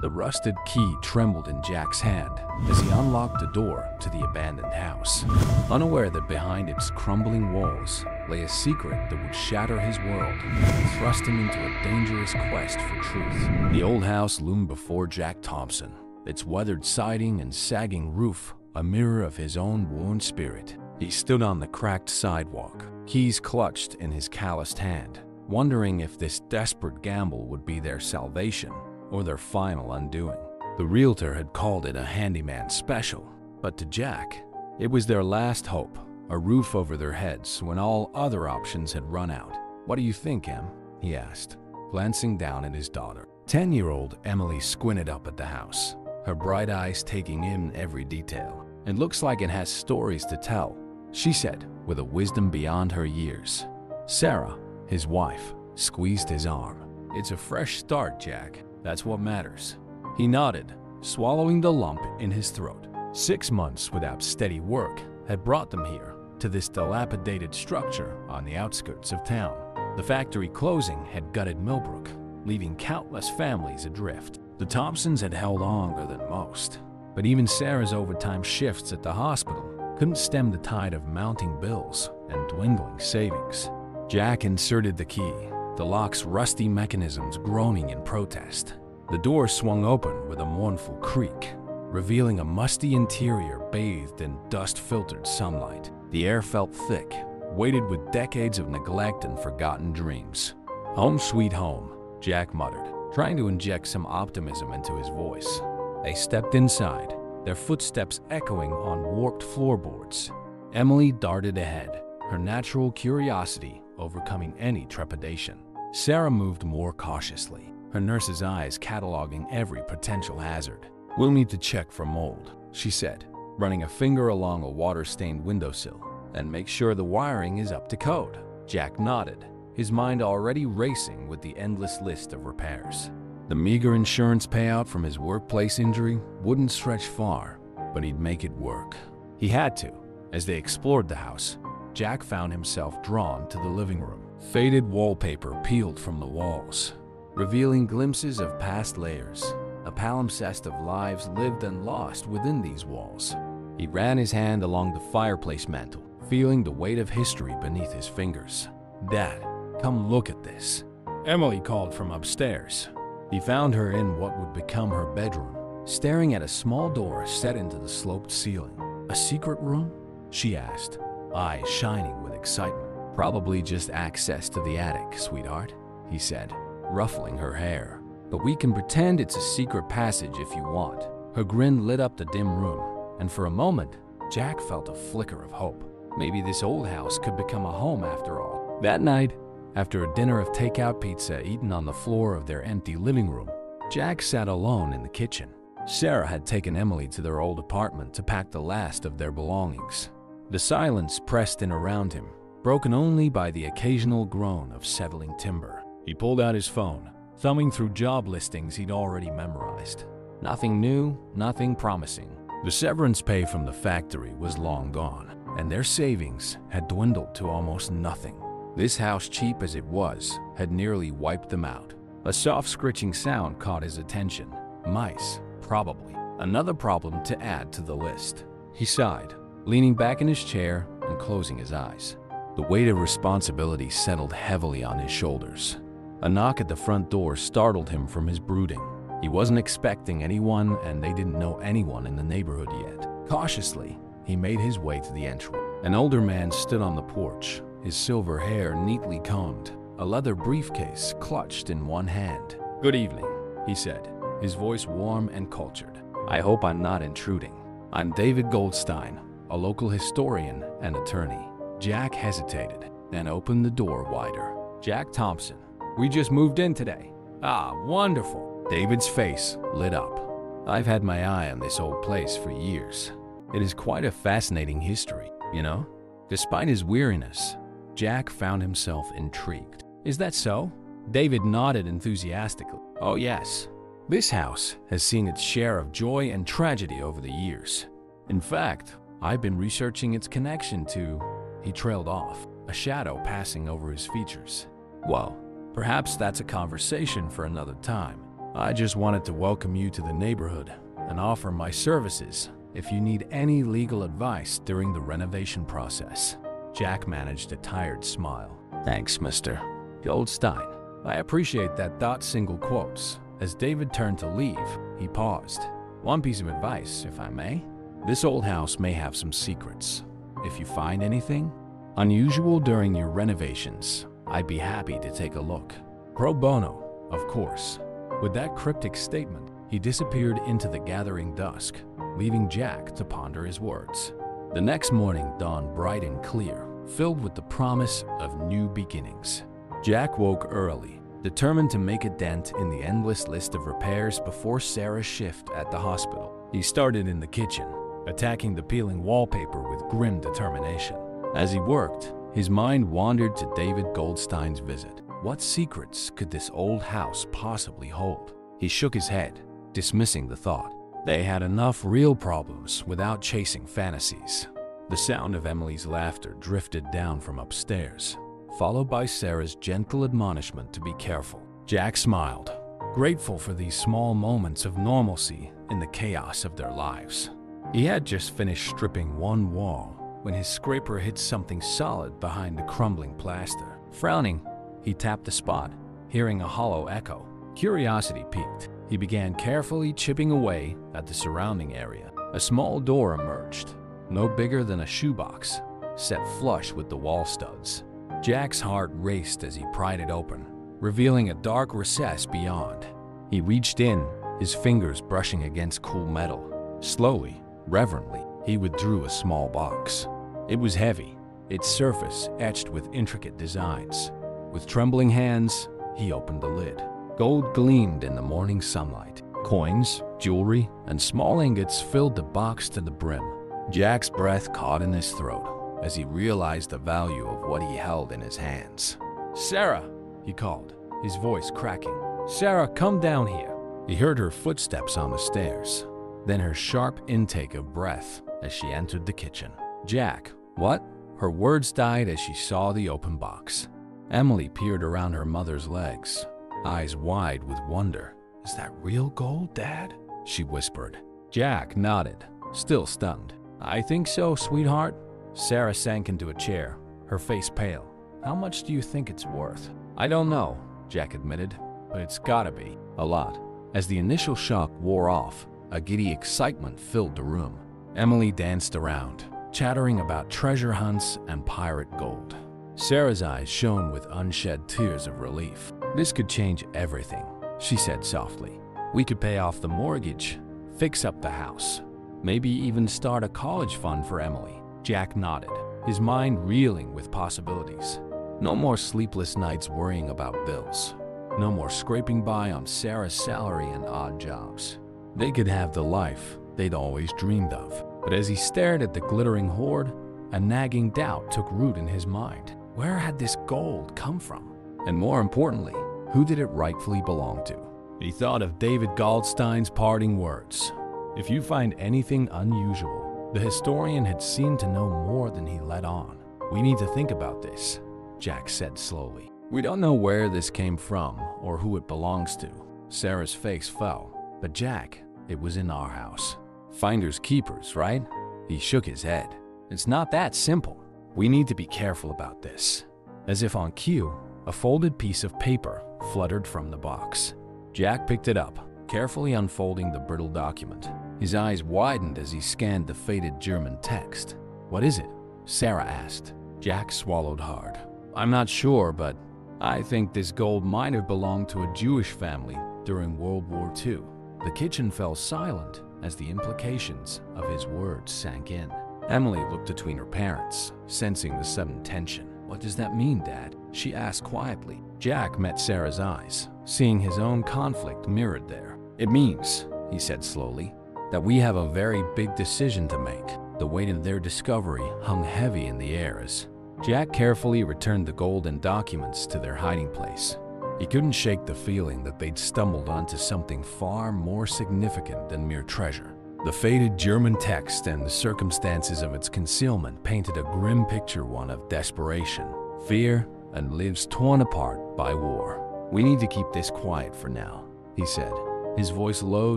The rusted key trembled in Jack's hand as he unlocked the door to the abandoned house, unaware that behind its crumbling walls lay a secret that would shatter his world and thrust him into a dangerous quest for truth. The old house loomed before Jack Thompson, its weathered siding and sagging roof a mirror of his own worn spirit. He stood on the cracked sidewalk, keys clutched in his calloused hand, wondering if this desperate gamble would be their salvation or their final undoing. The realtor had called it a handyman special, but to Jack, it was their last hope, a roof over their heads when all other options had run out. "What do you think, Em?" he asked, glancing down at his daughter. 10-year-old Emily squinted up at the house, her bright eyes taking in every detail. "It looks like it has stories to tell," she said, with a wisdom beyond her years. Sarah, his wife, squeezed his arm. "It's a fresh start, Jack. That's what matters." He nodded, swallowing the lump in his throat. 6 months without steady work had brought them here, to this dilapidated structure on the outskirts of town. The factory closing had gutted Millbrook, leaving countless families adrift. The Thompsons had held longer than most, but even Sarah's overtime shifts at the hospital couldn't stem the tide of mounting bills and dwindling savings. Jack inserted the key, the lock's rusty mechanisms groaning in protest. The door swung open with a mournful creak, revealing a musty interior bathed in dust-filtered sunlight. The air felt thick, weighted with decades of neglect and forgotten dreams. "Home sweet home," Jack muttered, trying to inject some optimism into his voice. They stepped inside, their footsteps echoing on warped floorboards. Emily darted ahead, her natural curiosity overcoming any trepidation. Sarah moved more cautiously, her nurse's eyes cataloging every potential hazard. "We'll need to check for mold," she said, running a finger along a water-stained windowsill, "and make sure the wiring is up to code." Jack nodded, his mind already racing with the endless list of repairs. The meager insurance payout from his workplace injury wouldn't stretch far, but he'd make it work. He had to. As they explored the house, Jack found himself drawn to the living room. Faded wallpaper peeled from the walls, revealing glimpses of past layers, a palimpsest of lives lived and lost within these walls. He ran his hand along the fireplace mantel, feeling the weight of history beneath his fingers. "Dad, come look at this," Emily called from upstairs. He found her in what would become her bedroom, staring at a small door set into the sloped ceiling. "A secret room?" she asked, eyes shining with excitement. "Probably just access to the attic, sweetheart," he said, ruffling her hair. "But we can pretend it's a secret passage if you want." Her grin lit up the dim room, and for a moment, Jack felt a flicker of hope. Maybe this old house could become a home after all. That night, after a dinner of takeout pizza eaten on the floor of their empty living room, Jack sat alone in the kitchen. Sarah had taken Emily to their old apartment to pack the last of their belongings. The silence pressed in around him, broken only by the occasional groan of settling timber. He pulled out his phone, thumbing through job listings he'd already memorized. Nothing new, nothing promising. The severance pay from the factory was long gone, and their savings had dwindled to almost nothing. This house, cheap as it was, had nearly wiped them out. A soft scritching sound caught his attention. Mice, probably. Another problem to add to the list. He sighed, leaning back in his chair and closing his eyes. The weight of responsibility settled heavily on his shoulders. A knock at the front door startled him from his brooding. He wasn't expecting anyone, and they didn't know anyone in the neighborhood yet. Cautiously, he made his way to the entry. An older man stood on the porch, his silver hair neatly combed, a leather briefcase clutched in one hand. "Good evening," he said, his voice warm and cultured. "I hope I'm not intruding. I'm David Goldstein, a local historian and attorney." Jack hesitated, then opened the door wider. "Jack Thompson. We just moved in today." "Ah, wonderful." David's face lit up. "I've had my eye on this old place for years. It is quite a fascinating history, you know?" Despite his weariness, Jack found himself intrigued. "Is that so?" David nodded enthusiastically. "Oh yes. This house has seen its share of joy and tragedy over the years. In fact, I've been researching its connection to..." He trailed off, a shadow passing over his features. "Well, perhaps that's a conversation for another time. I just wanted to welcome you to the neighborhood and offer my services if you need any legal advice during the renovation process." Jack managed a tired smile. "Thanks, Mr. Goldstein. I appreciate that. Single quotes. As David turned to leave, he paused. "One piece of advice, if I may. This old house may have some secrets. If you find anything unusual during your renovations, I'd be happy to take a look. Pro bono, of course." With that cryptic statement, he disappeared into the gathering dusk, leaving Jack to ponder his words. The next morning dawned bright and clear, filled with the promise of new beginnings. Jack woke early, determined to make a dent in the endless list of repairs before Sarah's shift at the hospital. He started in the kitchen, attacking the peeling wallpaper with grim determination. As he worked, his mind wandered to David Goldstein's visit. What secrets could this old house possibly hold? He shook his head, dismissing the thought. They had enough real problems without chasing fantasies. The sound of Emily's laughter drifted down from upstairs, followed by Sarah's gentle admonishment to be careful. Jack smiled, grateful for these small moments of normalcy in the chaos of their lives. He had just finished stripping one wall when his scraper hit something solid behind the crumbling plaster. Frowning, he tapped the spot, hearing a hollow echo. Curiosity piqued. He began carefully chipping away at the surrounding area. A small door emerged, no bigger than a shoebox, set flush with the wall studs. Jack's heart raced as he pried it open, revealing a dark recess beyond. He reached in, his fingers brushing against cool metal. Slowly, reverently, he withdrew a small box. It was heavy, its surface etched with intricate designs. With trembling hands, he opened the lid. Gold gleamed in the morning sunlight. Coins, jewelry, and small ingots filled the box to the brim. Jack's breath caught in his throat as he realized the value of what he held in his hands. "Sarah!" he called, his voice cracking. "Sarah, come down here." He heard her footsteps on the stairs, then her sharp intake of breath as she entered the kitchen. "Jack, what?" Her words died as she saw the open box. Emily peered around her mother's legs, eyes wide with wonder. "Is that real gold, Dad?" she whispered. Jack nodded, still stunned. "I think so, sweetheart." Sarah sank into a chair, her face pale. "How much do you think it's worth?" "I don't know," Jack admitted, "but it's gotta be a lot." As the initial shock wore off, a giddy excitement filled the room. Emily danced around, chattering about treasure hunts and pirate gold. Sarah's eyes shone with unshed tears of relief. "This could change everything," she said softly. "We could pay off the mortgage, fix up the house, maybe even start a college fund for Emily." Jack nodded, his mind reeling with possibilities. No more sleepless nights worrying about bills. No more scraping by on Sarah's salary and odd jobs. They could have the life they'd always dreamed of. But as he stared at the glittering hoard, a nagging doubt took root in his mind. Where had this gold come from? And more importantly, who did it rightfully belong to? He thought of David Goldstein's parting words. If you find anything unusual, the historian had seemed to know more than he let on. "We need to think about this," Jack said slowly. "We don't know where this came from or who it belongs to." Sarah's face fell. "But Jack, it was in our house. Finders keepers, right?" He shook his head. "It's not that simple. We need to be careful about this." As if on cue, a folded piece of paper fluttered from the box. Jack picked it up, carefully unfolding the brittle document. His eyes widened as he scanned the faded German text. "What is it?" Sarah asked. Jack swallowed hard. "I'm not sure, but I think this gold might have belonged to a Jewish family during World War II." The kitchen fell silent as the implications of his words sank in. Emily looked between her parents, sensing the sudden tension. "What does that mean, Dad?" she asked quietly. Jack met Sarah's eyes, seeing his own conflict mirrored there. "It means," he said slowly, "that we have a very big decision to make." The weight of their discovery hung heavy in the air as Jack carefully returned the gold and documents to their hiding place. He couldn't shake the feeling that they'd stumbled onto something far more significant than mere treasure. The faded German text and the circumstances of its concealment painted a grim picture, one of desperation, fear, and lives torn apart by war. "We need to keep this quiet for now," he said, his voice low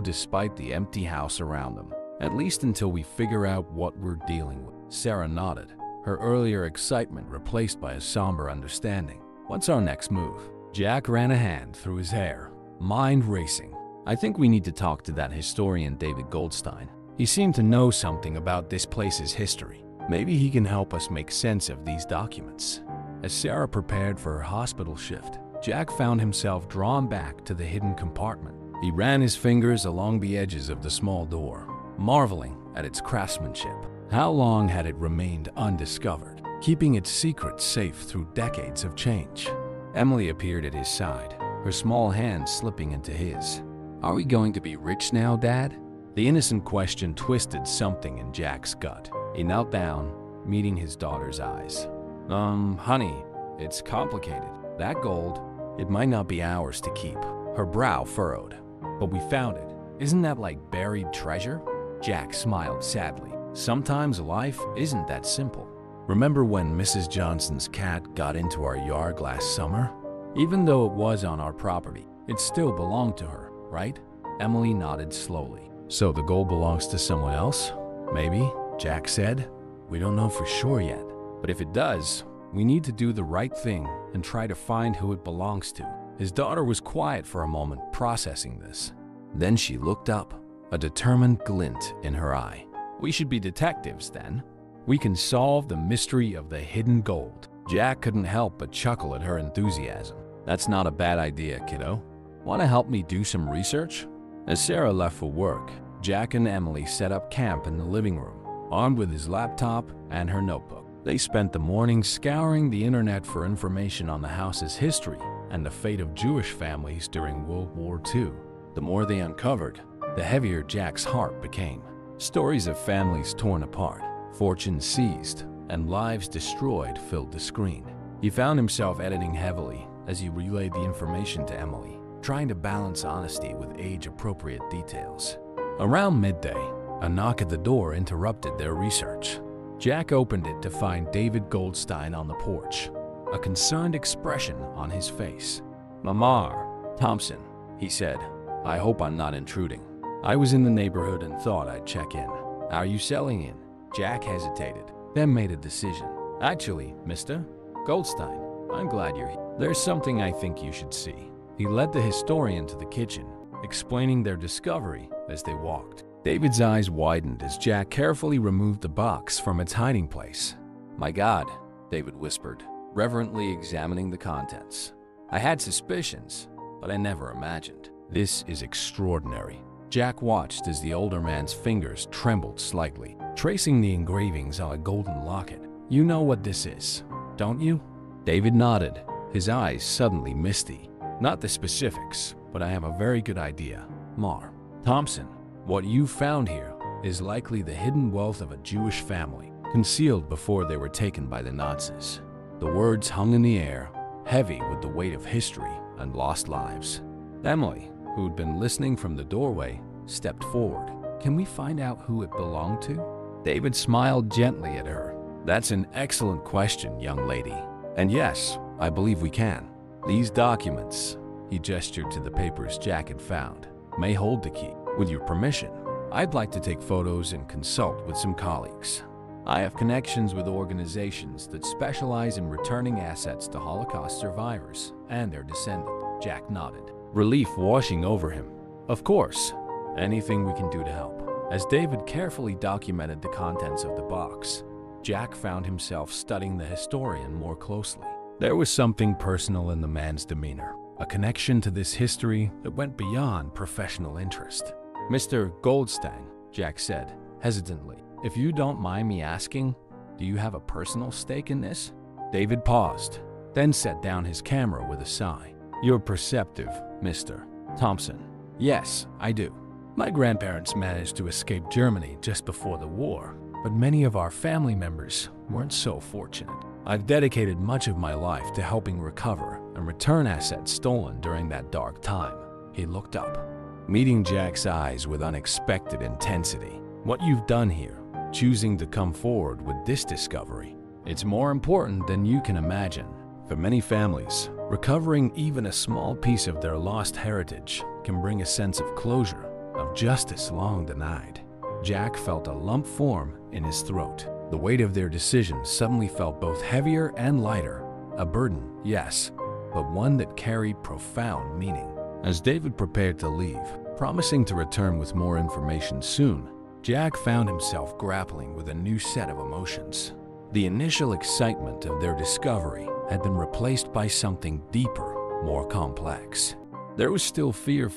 despite the empty house around them. At least until we figure out what we're dealing with. Sarah nodded, her earlier excitement replaced by a somber understanding. What's our next move? Jack ran a hand through his hair, mind racing. I think we need to talk to that historian David Goldstein. He seemed to know something about this place's history. Maybe he can help us make sense of these documents. As Sarah prepared for her hospital shift, Jack found himself drawn back to the hidden compartment. He ran his fingers along the edges of the small door, marveling at its craftsmanship. How long had it remained undiscovered, keeping its secrets safe through decades of change? Emily appeared at his side, her small hand slipping into his. Are we going to be rich now, Dad? The innocent question twisted something in Jack's gut. He knelt down, meeting his daughter's eyes. Honey, it's complicated. That gold, it might not be ours to keep. Her brow furrowed. But we found it. Isn't that like buried treasure? Jack smiled sadly. Sometimes life isn't that simple. Remember when Mrs. Johnson's cat got into our yard last summer? Even though it was on our property, it still belonged to her, right? Emily nodded slowly. So the gold belongs to someone else? Maybe, Jack said. We don't know for sure yet. But if it does, we need to do the right thing and try to find who it belongs to. His daughter was quiet for a moment, processing this. Then she looked up, a determined glint in her eye. We should be detectives then. We can solve the mystery of the hidden gold. Jack couldn't help but chuckle at her enthusiasm. That's not a bad idea, kiddo. Want to help me do some research? As Sarah left for work, Jack and Emily set up camp in the living room, armed with his laptop and her notebook. They spent the morning scouring the internet for information on the house's history and the fate of Jewish families during World War II. The more they uncovered, the heavier Jack's heart became. Stories of families torn apart, fortunes seized, and lives destroyed filled the screen. He found himself editing heavily as he relayed the information to Emily, trying to balance honesty with age-appropriate details. Around midday, a knock at the door interrupted their research. Jack opened it to find David Goldstein on the porch, a concerned expression on his face. "Lamar Thompson," he said. "I hope I'm not intruding. I was in the neighborhood and thought I'd check in. Are you selling in?" Jack hesitated, then made a decision. "Actually, Mr. Goldstein, I'm glad you're here. There's something I think you should see." He led the historian to the kitchen, explaining their discovery as they walked. David's eyes widened as Jack carefully removed the box from its hiding place. "My God," David whispered, reverently examining the contents. "I had suspicions, but I never imagined. This is extraordinary." Jack watched as the older man's fingers trembled slightly, tracing the engravings on a golden locket. "You know what this is, don't you?" David nodded, his eyes suddenly misty. "Not the specifics, but I have a very good idea. Mar Thompson, what you found here is likely the hidden wealth of a Jewish family, concealed before they were taken by the Nazis." The words hung in the air, heavy with the weight of history and lost lives. Emily, who'd been listening from the doorway, stepped forward. "Can we find out who it belonged to?" David smiled gently at her. "That's an excellent question, young lady. And yes, I believe we can. These documents," he gestured to the papers Jack had found, "may hold the key. With your permission, I'd like to take photos and consult with some colleagues. I have connections with organizations that specialize in returning assets to Holocaust survivors and their descendants." Jack nodded, relief washing over him. "Of course, anything we can do to help." As David carefully documented the contents of the box, Jack found himself studying the historian more closely. There was something personal in the man's demeanor, a connection to this history that went beyond professional interest. "Mr. Goldstein," Jack said, hesitantly, "if you don't mind me asking, do you have a personal stake in this?" David paused, then set down his camera with a sigh. "You're perceptive, Mr. Thompson." "Yes, I do. My grandparents managed to escape Germany just before the war, but many of our family members weren't so fortunate. I've dedicated much of my life to helping recover and return assets stolen during that dark time." He looked up, meeting Jack's eyes with unexpected intensity. "What you've done here, choosing to come forward with this discovery, it's more important than you can imagine. For many families, recovering even a small piece of their lost heritage can bring a sense of closure, of justice long denied. Jack felt a lump form in his throat. The weight of their decision suddenly felt both heavier and lighter. A burden, yes, but one that carried profound meaning. As David prepared to leave, promising to return with more information soon, Jack found himself grappling with a new set of emotions. The initial excitement of their discovery had been replaced by something deeper, more complex. There was still fear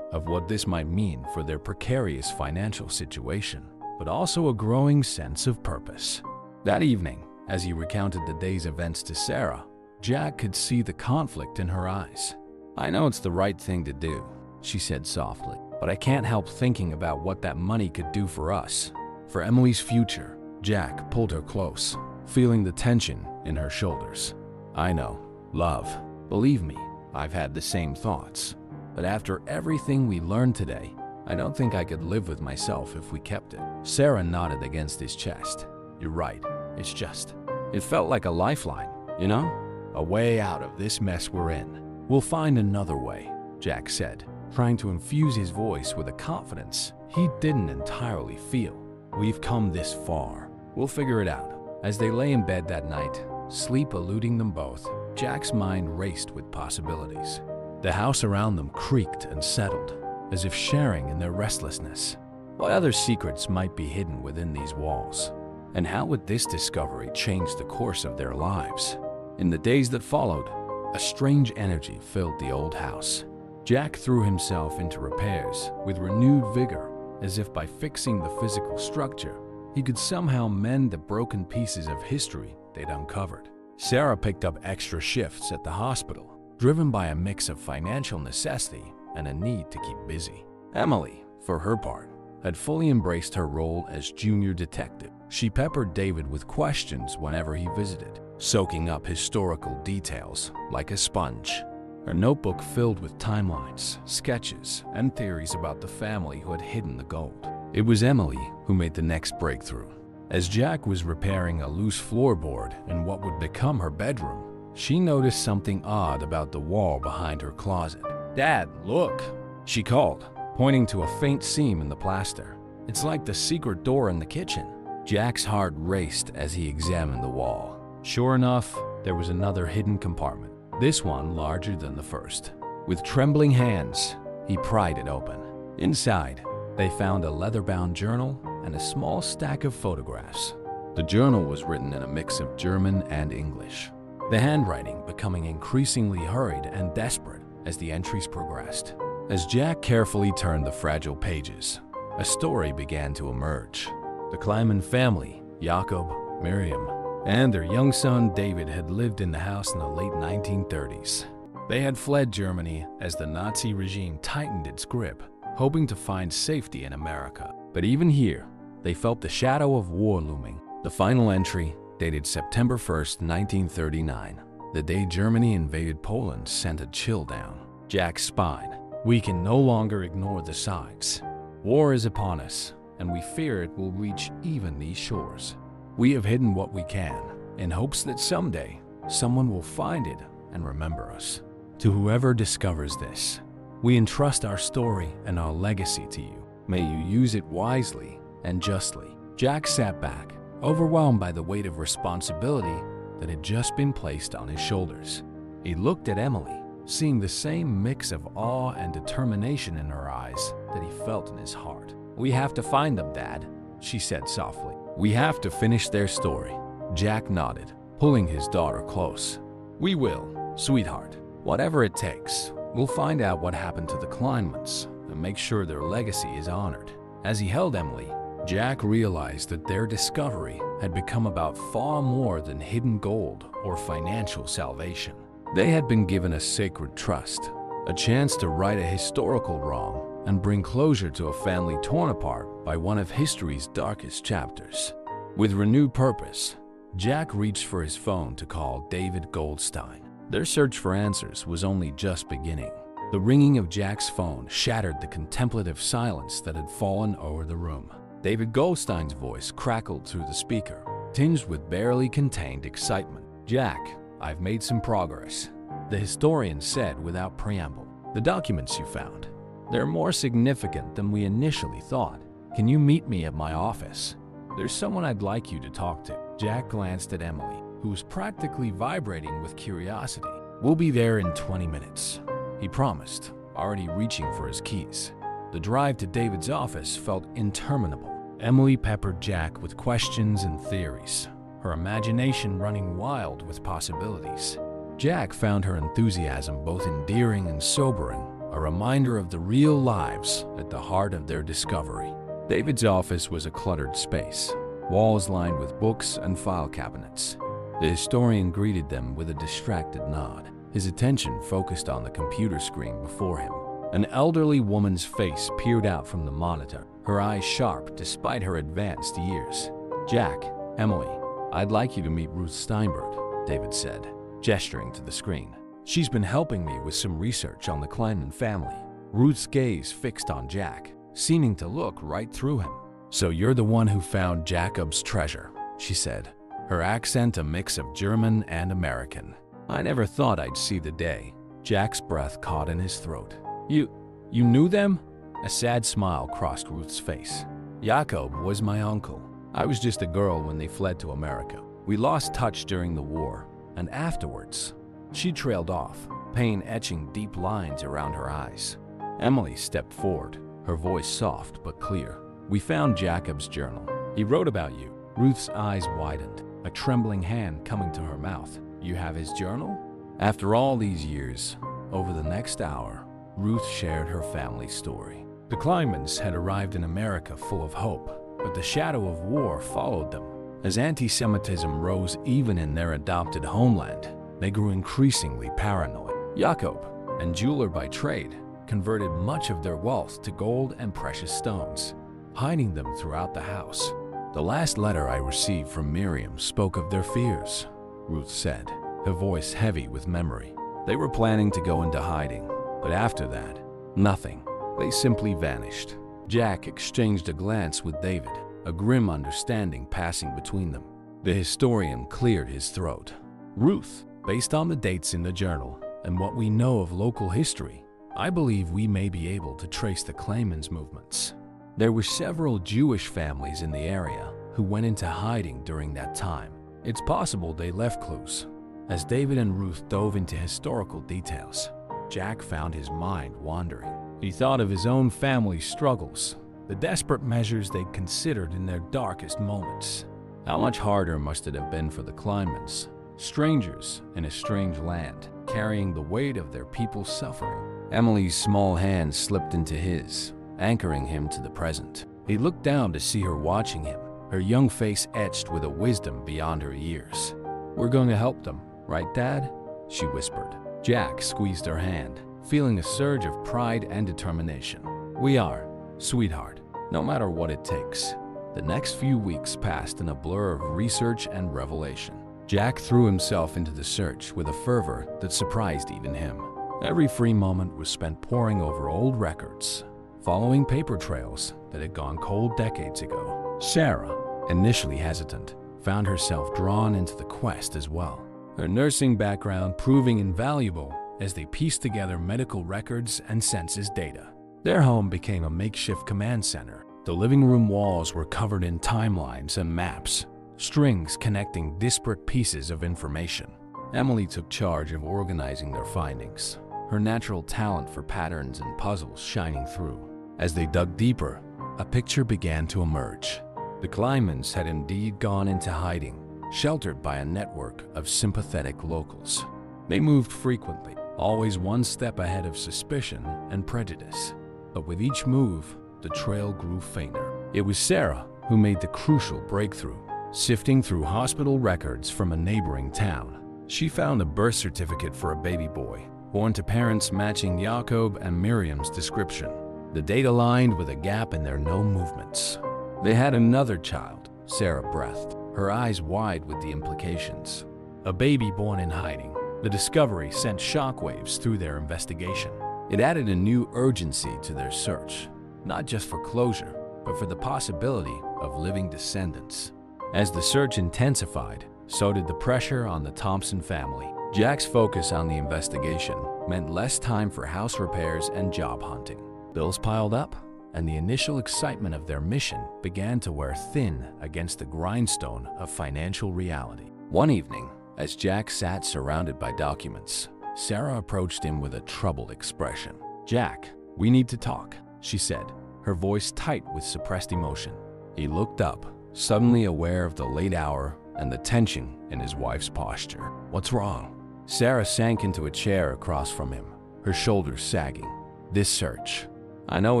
of what this might mean for their precarious financial situation, but also a growing sense of purpose. That evening, as he recounted the day's events to Sarah, Jack could see the conflict in her eyes. "I know it's the right thing to do," she said softly, "but I can't help thinking about what that money could do for us, for Emily's future." Jack pulled her close, feeling the tension in her shoulders. "I know, love. Believe me, I've had the same thoughts. But after everything we learned today, I don't think I could live with myself if we kept it." Sarah nodded against his chest. "You're right. It's just, it felt like a lifeline, you know? A way out of this mess we're in." "We'll find another way," Jack said, trying to infuse his voice with a confidence he didn't entirely feel. "We've come this far. We'll figure it out." As they lay in bed that night, sleep eluding them both, Jack's mind raced with possibilities. The house around them creaked and settled, as if sharing in their restlessness. What other secrets might be hidden within these walls? And how would this discovery change the course of their lives? In the days that followed, a strange energy filled the old house. Jack threw himself into repairs with renewed vigor, as if by fixing the physical structure, he could somehow mend the broken pieces of history they'd uncovered. Sarah picked up extra shifts at the hospital, driven by a mix of financial necessity and a need to keep busy. Emily, for her part, had fully embraced her role as junior detective. She peppered David with questions whenever he visited, soaking up historical details like a sponge. Her notebook filled with timelines, sketches, and theories about the family who had hidden the gold. It was Emily who made the next breakthrough. As Jack was repairing a loose floorboard in what would become her bedroom, she noticed something odd about the wall behind her closet. "Dad, look!" she called, pointing to a faint seam in the plaster. "It's like the secret door in the kitchen." Jack's heart raced as he examined the wall. Sure enough, there was another hidden compartment, this one larger than the first. With trembling hands, he pried it open. Inside, they found a leather-bound journal and a small stack of photographs. The journal was written in a mix of German and English, the handwriting becoming increasingly hurried and desperate as the entries progressed. As Jack carefully turned the fragile pages, a story began to emerge. The Kleiman family, Jakob, Miriam, and their young son David had lived in the house in the late 1930s. They had fled Germany as the Nazi regime tightened its grip, hoping to find safety in America. But even here, they felt the shadow of war looming. The final entry, dated September 1st, 1939, the day Germany invaded Poland, sent a chill down Jack's spine. "We can no longer ignore the signs. War is upon us, and we fear it will reach even these shores. We have hidden what we can, in hopes that someday someone will find it and remember us. To whoever discovers this, we entrust our story and our legacy to you. May you use it wisely and justly." Jack sat back, overwhelmed by the weight of responsibility that had just been placed on his shoulders. He looked at Emily, seeing the same mix of awe and determination in her eyes that he felt in his heart. "We have to find them, Dad," she said softly. "We have to finish their story." Jack nodded, pulling his daughter close. "We will, sweetheart. Whatever it takes, we'll find out what happened to the Kleinmans and make sure their legacy is honored." As he held Emily, Jack realized that their discovery had become about far more than hidden gold or financial salvation. They had been given a sacred trust, a chance to right a historical wrong and bring closure to a family torn apart by one of history's darkest chapters. With renewed purpose, Jack reached for his phone to call David Goldstein. Their search for answers was only just beginning. The ringing of Jack's phone shattered the contemplative silence that had fallen over the room. David Goldstein's voice crackled through the speaker, tinged with barely contained excitement. "Jack, I've made some progress," the historian said without preamble. "The documents you found, They're more significant than we initially thought. Can you meet me at my office? There's someone I'd like you to talk to. Jack glanced at Emily, who was practically vibrating with curiosity. We'll be there in 20 minutes, he promised, already reaching for his keys. The drive to David's office felt interminable. Emily peppered Jack with questions and theories, her imagination running wild with possibilities. Jack found her enthusiasm both endearing and sobering, a reminder of the real lives at the heart of their discovery. David's office was a cluttered space, walls lined with books and file cabinets. The historian greeted them with a distracted nod, his attention focused on the computer screen before him. An elderly woman's face peered out from the monitor, her eyes sharp despite her advanced years. Jack, Emily, I'd like you to meet Ruth Steinberg, David said, gesturing to the screen. She's been helping me with some research on the Kleinman family. Ruth's gaze fixed on Jack, seeming to look right through him. So you're the one who found Jacob's treasure, she said, her accent a mix of German and American. I never thought I'd see the day. Jack's breath caught in his throat. You knew them? A sad smile crossed Ruth's face. Jacob was my uncle. I was just a girl when they fled to America. We lost touch during the war, and afterwards. She trailed off, pain etching deep lines around her eyes. Emily stepped forward, her voice soft but clear. We found Jacob's journal. He wrote about you. Ruth's eyes widened, a trembling hand coming to her mouth. You have his journal? After all these years, over the next hour, Ruth shared her family story. The Kleinmans had arrived in America full of hope, but the shadow of war followed them. As anti-Semitism rose even in their adopted homeland, they grew increasingly paranoid. Jacob, a jeweler by trade, converted much of their wealth to gold and precious stones, hiding them throughout the house. The last letter I received from Miriam spoke of their fears, Ruth said, her voice heavy with memory. They were planning to go into hiding, but after that, nothing. They simply vanished. Jack exchanged a glance with David, a grim understanding passing between them. The historian cleared his throat. Ruth, based on the dates in the journal and what we know of local history, I believe we may be able to trace the Kleinmans' movements. There were several Jewish families in the area who went into hiding during that time. It's possible they left clues. As David and Ruth dove into historical details, Jack found his mind wandering. He thought of his own family's struggles, the desperate measures they'd considered in their darkest moments. How much harder must it have been for the Kleinmans, strangers in a strange land, carrying the weight of their people's suffering? Emily's small hand slipped into his, anchoring him to the present. He looked down to see her watching him, her young face etched with a wisdom beyond her years. We're going to help them, right, Dad? She whispered. Jack squeezed her hand, feeling a surge of pride and determination. We are, sweetheart, no matter what it takes. The next few weeks passed in a blur of research and revelation. Jack threw himself into the search with a fervor that surprised even him. Every free moment was spent poring over old records, following paper trails that had gone cold decades ago. Sarah, initially hesitant, found herself drawn into the quest as well, her nursing background proving invaluable as they pieced together medical records and census data. Their home became a makeshift command center. The living room walls were covered in timelines and maps, strings connecting disparate pieces of information. Emily took charge of organizing their findings, her natural talent for patterns and puzzles shining through. As they dug deeper, a picture began to emerge. The Kleinmans had indeed gone into hiding, sheltered by a network of sympathetic locals. They moved frequently, always one step ahead of suspicion and prejudice. But with each move, the trail grew fainter. It was Sarah who made the crucial breakthrough, sifting through hospital records from a neighboring town. She found a birth certificate for a baby boy, born to parents matching Jacob and Miriam's description. The date aligned with a gap in their known movements. They had another child, Sarah breathed, her eyes wide with the implications. A baby born in hiding. The discovery sent shockwaves through their investigation. It added a new urgency to their search, not just for closure, but for the possibility of living descendants. As the search intensified, so did the pressure on the Thompson family. Jack's focus on the investigation meant less time for house repairs and job hunting. Bills piled up, and the initial excitement of their mission began to wear thin against the grindstone of financial reality. One evening, as Jack sat surrounded by documents, Sarah approached him with a troubled expression. "Jack, we need to talk," she said, her voice tight with suppressed emotion. He looked up, suddenly aware of the late hour and the tension in his wife's posture. "What's wrong?" Sarah sank into a chair across from him, her shoulders sagging. "This search. I know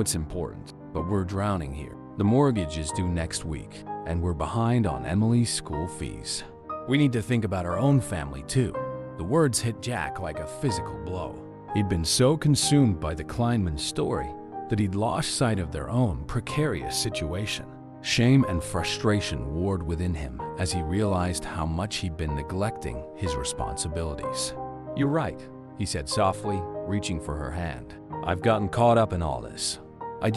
it's important, but we're drowning here. The mortgage is due next week, and we're behind on Emily's school fees. We need to think about our own family, too." The words hit Jack like a physical blow. He'd been so consumed by the Kleinman story that he'd lost sight of their own precarious situation. Shame and frustration warred within him as he realized how much he'd been neglecting his responsibilities. "You're right," he said softly, reaching for her hand. "I've gotten caught up in all this. I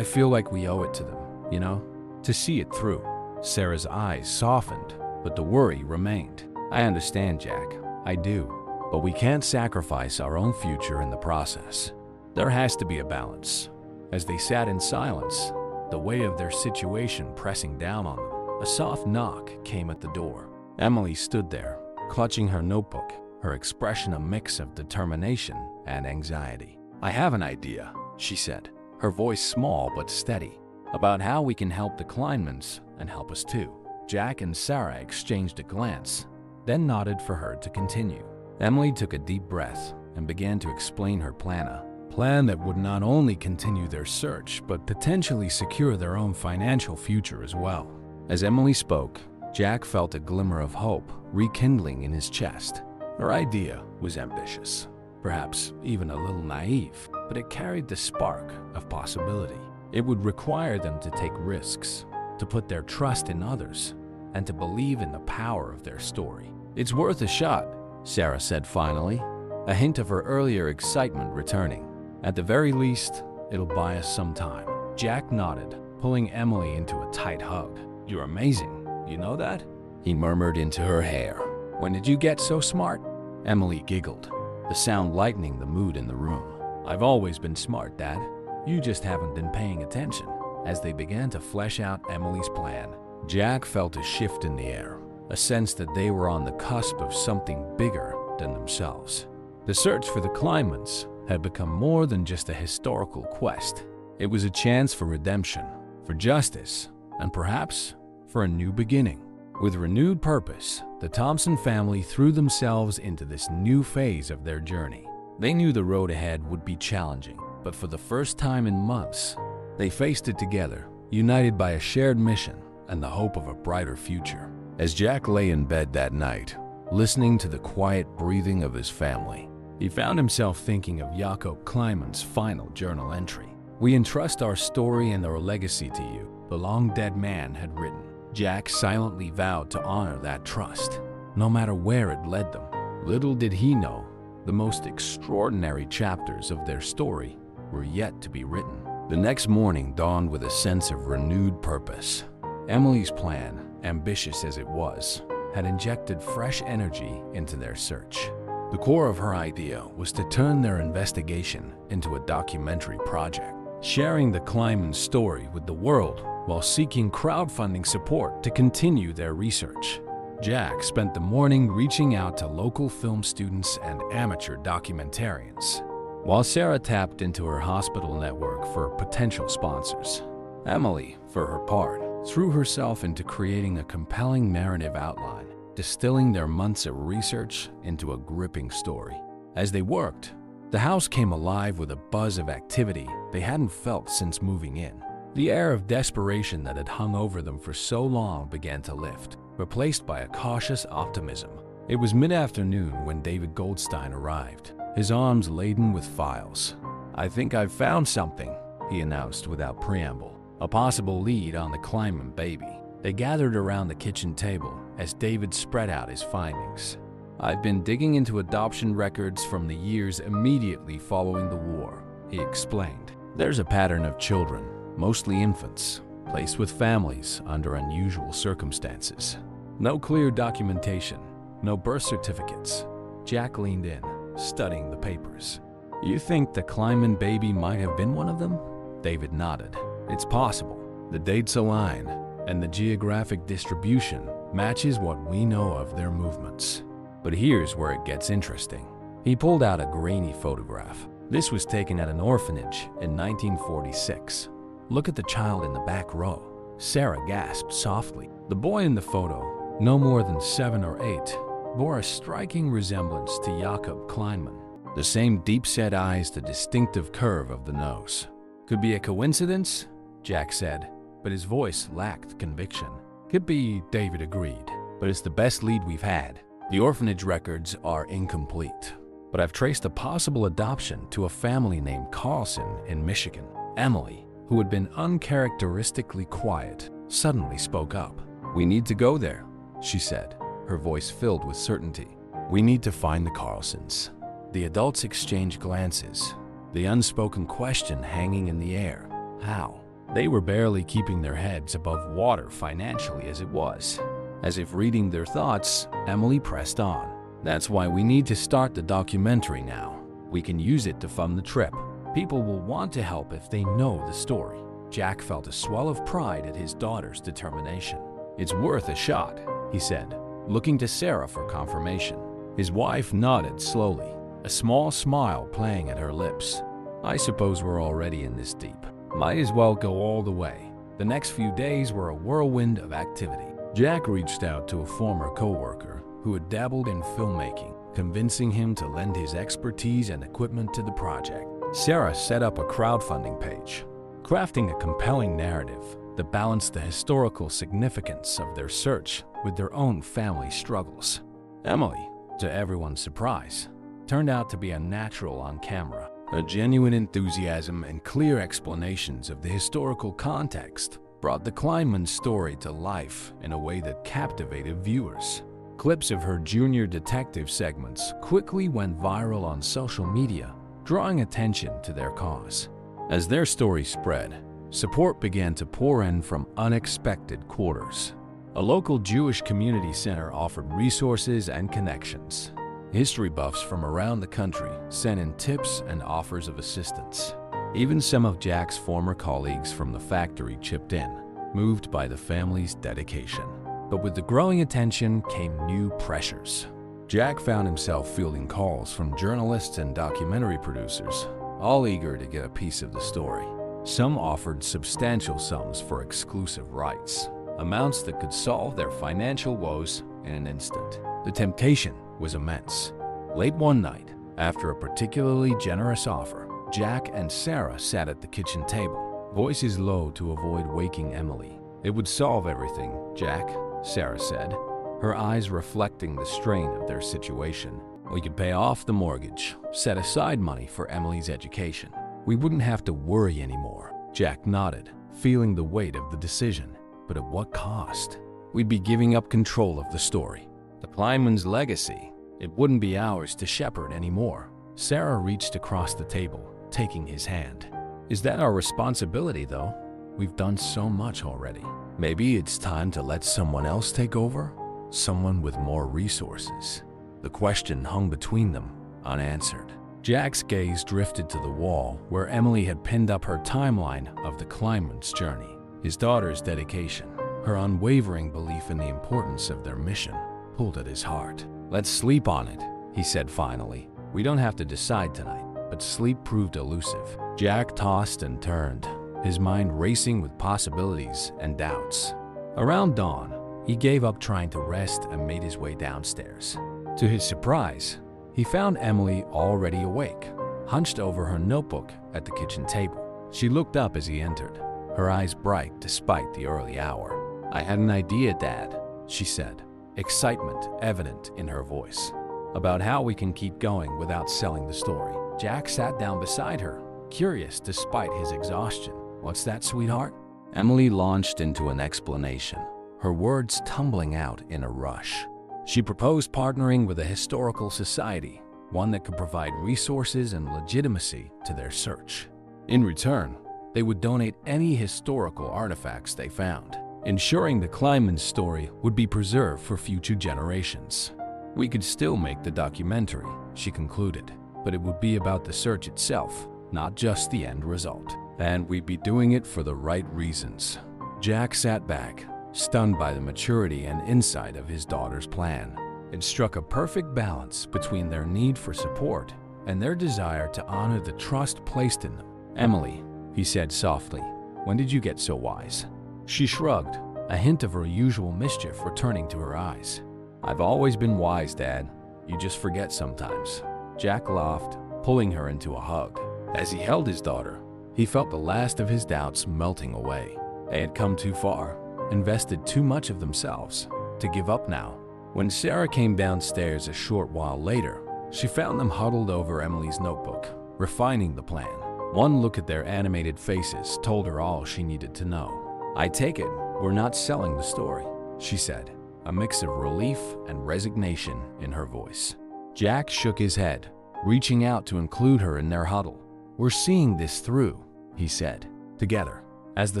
feel like we owe it to them, you know, to see it through." Sarah's eyes softened, but the worry remained. "I understand, Jack. I do. But we can't sacrifice our own future in the process. There has to be a balance." As they sat in silence, the weight of their situation pressing down on them, a soft knock came at the door. Emily stood there, clutching her notebook, her expression a mix of determination and anxiety. "I have an idea," she said, her voice small but steady, "about how we can help the Kleinmans and help us too." Jack and Sarah exchanged a glance, then nodded for her to continue. Emily took a deep breath and began to explain her plan, a plan that would not only continue their search, but potentially secure their own financial future as well. As Emily spoke, Jack felt a glimmer of hope rekindling in his chest. Her idea was ambitious, perhaps even a little naive, but it carried the spark of possibility. It would require them to take risks, to put their trust in others, and to believe in the power of their story. "It's worth a shot," Sarah said finally, a hint of her earlier excitement returning. "At the very least, it'll buy us some time." Jack nodded, pulling Emily into a tight hug. "You're amazing, you know that?" he murmured into her hair. "When did you get so smart?" Emily giggled, the sound lightening the mood in the room. "I've always been smart, Dad. You just haven't been paying attention." As they began to flesh out Emily's plan, Jack felt a shift in the air, a sense that they were on the cusp of something bigger than themselves. The search for the Kleinmans had become more than just a historical quest. It was a chance for redemption, for justice, and perhaps for a new beginning. With renewed purpose, the Thompson family threw themselves into this new phase of their journey. They knew the road ahead would be challenging, but for the first time in months, they faced it together, united by a shared mission and the hope of a brighter future. As Jack lay in bed that night, listening to the quiet breathing of his family, he found himself thinking of Jakob Kleinman's final journal entry. "We entrust our story and our legacy to you," the long-dead man had written. Jack silently vowed to honor that trust, no matter where it led them. Little did he know, the most extraordinary chapters of their story were yet to be written. The next morning dawned with a sense of renewed purpose. Emily's plan, ambitious as it was, had injected fresh energy into their search. The core of her idea was to turn their investigation into a documentary project, sharing the Kleinman story with the world while seeking crowdfunding support to continue their research. Jack spent the morning reaching out to local film students and amateur documentarians, while Sarah tapped into her hospital network for potential sponsors. Emily, for her part, threw herself into creating a compelling narrative outline, distilling their months of research into a gripping story. As they worked, the house came alive with a buzz of activity they hadn't felt since moving in. The air of desperation that had hung over them for so long began to lift, replaced by a cautious optimism. It was mid-afternoon when David Goldstein arrived, his arms laden with files. "I think I've found something," he announced without preamble. A possible lead on the Kleinman baby. They gathered around the kitchen table as David spread out his findings. "I've been digging into adoption records from the years immediately following the war," he explained. "There's a pattern of children, mostly infants, placed with families under unusual circumstances. No clear documentation, no birth certificates." Jack leaned in, studying the papers. You think the Kleinman baby might have been one of them? David nodded. It's possible. The dates align, and the geographic distribution matches what we know of their movements. But here's where it gets interesting. He pulled out a grainy photograph. This was taken at an orphanage in 1946. Look at the child in the back row. Sarah gasped softly. The boy in the photo, no more than 7 or 8, bore a striking resemblance to Jakob Kleinman. The same deep-set eyes, the distinctive curve of the nose. Could be a coincidence, Jack said, but his voice lacked conviction. Could be, David agreed, but it's the best lead we've had. The orphanage records are incomplete, but I've traced a possible adoption to a family named Carlson in Michigan. Emily, who had been uncharacteristically quiet, suddenly spoke up. We need to go there, she said, her voice filled with certainty. We need to find the Carlsons. The adults exchanged glances, the unspoken question hanging in the air. How? They were barely keeping their heads above water financially as it was. As if reading their thoughts, Emily pressed on. That's why we need to start the documentary now. We can use it to fund the trip. People will want to help if they know the story. Jack felt a swell of pride at his daughter's determination. It's worth a shot, he said, looking to Sarah for confirmation. His wife nodded slowly, a small smile playing at her lips. I suppose we're already in this deep. Might as well go all the way. The next few days were a whirlwind of activity. Jack reached out to a former co-worker who had dabbled in filmmaking, convincing him to lend his expertise and equipment to the project. Sarah set up a crowdfunding page, crafting a compelling narrative that balanced the historical significance of their search with their own family struggles. Emily, to everyone's surprise, turned out to be a natural on camera. Her genuine enthusiasm and clear explanations of the historical context brought the Kleinman story to life in a way that captivated viewers. Clips of her junior detective segments quickly went viral on social media, drawing attention to their cause. As their story spread, support began to pour in from unexpected quarters. A local Jewish community center offered resources and connections. History buffs from around the country sent in tips and offers of assistance. Even some of Jack's former colleagues from the factory chipped in, moved by the family's dedication. But with the growing attention came new pressures. Jack found himself fielding calls from journalists and documentary producers, all eager to get a piece of the story. Some offered substantial sums for exclusive rights, amounts that could solve their financial woes in an instant. The temptation was immense. Late one night, after a particularly generous offer, Jack and Sarah sat at the kitchen table, voices low to avoid waking Emily. It would solve everything, Jack, Sarah said, her eyes reflecting the strain of their situation. We could pay off the mortgage, set aside money for Emily's education. We wouldn't have to worry anymore. Jack nodded, feeling the weight of the decision. But at what cost? We'd be giving up control of the story. The Kleinman's legacy, it wouldn't be ours to shepherd anymore. Sarah reached across the table, taking his hand. Is that our responsibility, though? We've done so much already. Maybe it's time to let someone else take over? Someone with more resources. The question hung between them, unanswered. Jack's gaze drifted to the wall where Emily had pinned up her timeline of the Kleinman's journey. His daughter's dedication, her unwavering belief in the importance of their mission, pulled at his heart. Let's sleep on it, he said finally. We don't have to decide tonight, but sleep proved elusive. Jack tossed and turned, his mind racing with possibilities and doubts. Around dawn, he gave up trying to rest and made his way downstairs. To his surprise, he found Emily already awake, hunched over her notebook at the kitchen table. She looked up as he entered, her eyes bright despite the early hour. I had an idea, Dad, she said, excitement evident in her voice, about how we can keep going without selling the story. Jack sat down beside her, curious despite his exhaustion. What's that, sweetheart? Emily launched into an explanation, her words tumbling out in a rush. She proposed partnering with a historical society, one that could provide resources and legitimacy to their search. In return, they would donate any historical artifacts they found, ensuring the Kleinman story would be preserved for future generations. We could still make the documentary, she concluded, but it would be about the search itself, not just the end result. And we'd be doing it for the right reasons. Jack sat back, stunned by the maturity and insight of his daughter's plan. It struck a perfect balance between their need for support and their desire to honor the trust placed in them. "Emily," he said softly, "when did you get so wise?" She shrugged, a hint of her usual mischief returning to her eyes. "I've always been wise, Dad. You just forget sometimes." Jack laughed, pulling her into a hug. As he held his daughter, he felt the last of his doubts melting away. They had come too far, invested too much of themselves, to give up now. When Sarah came downstairs a short while later, she found them huddled over Emily's notebook, refining the plan. One look at their animated faces told her all she needed to know. "I take it we're not selling the story," she said, a mix of relief and resignation in her voice. Jack shook his head, reaching out to include her in their huddle. "We're seeing this through," he said, together. As the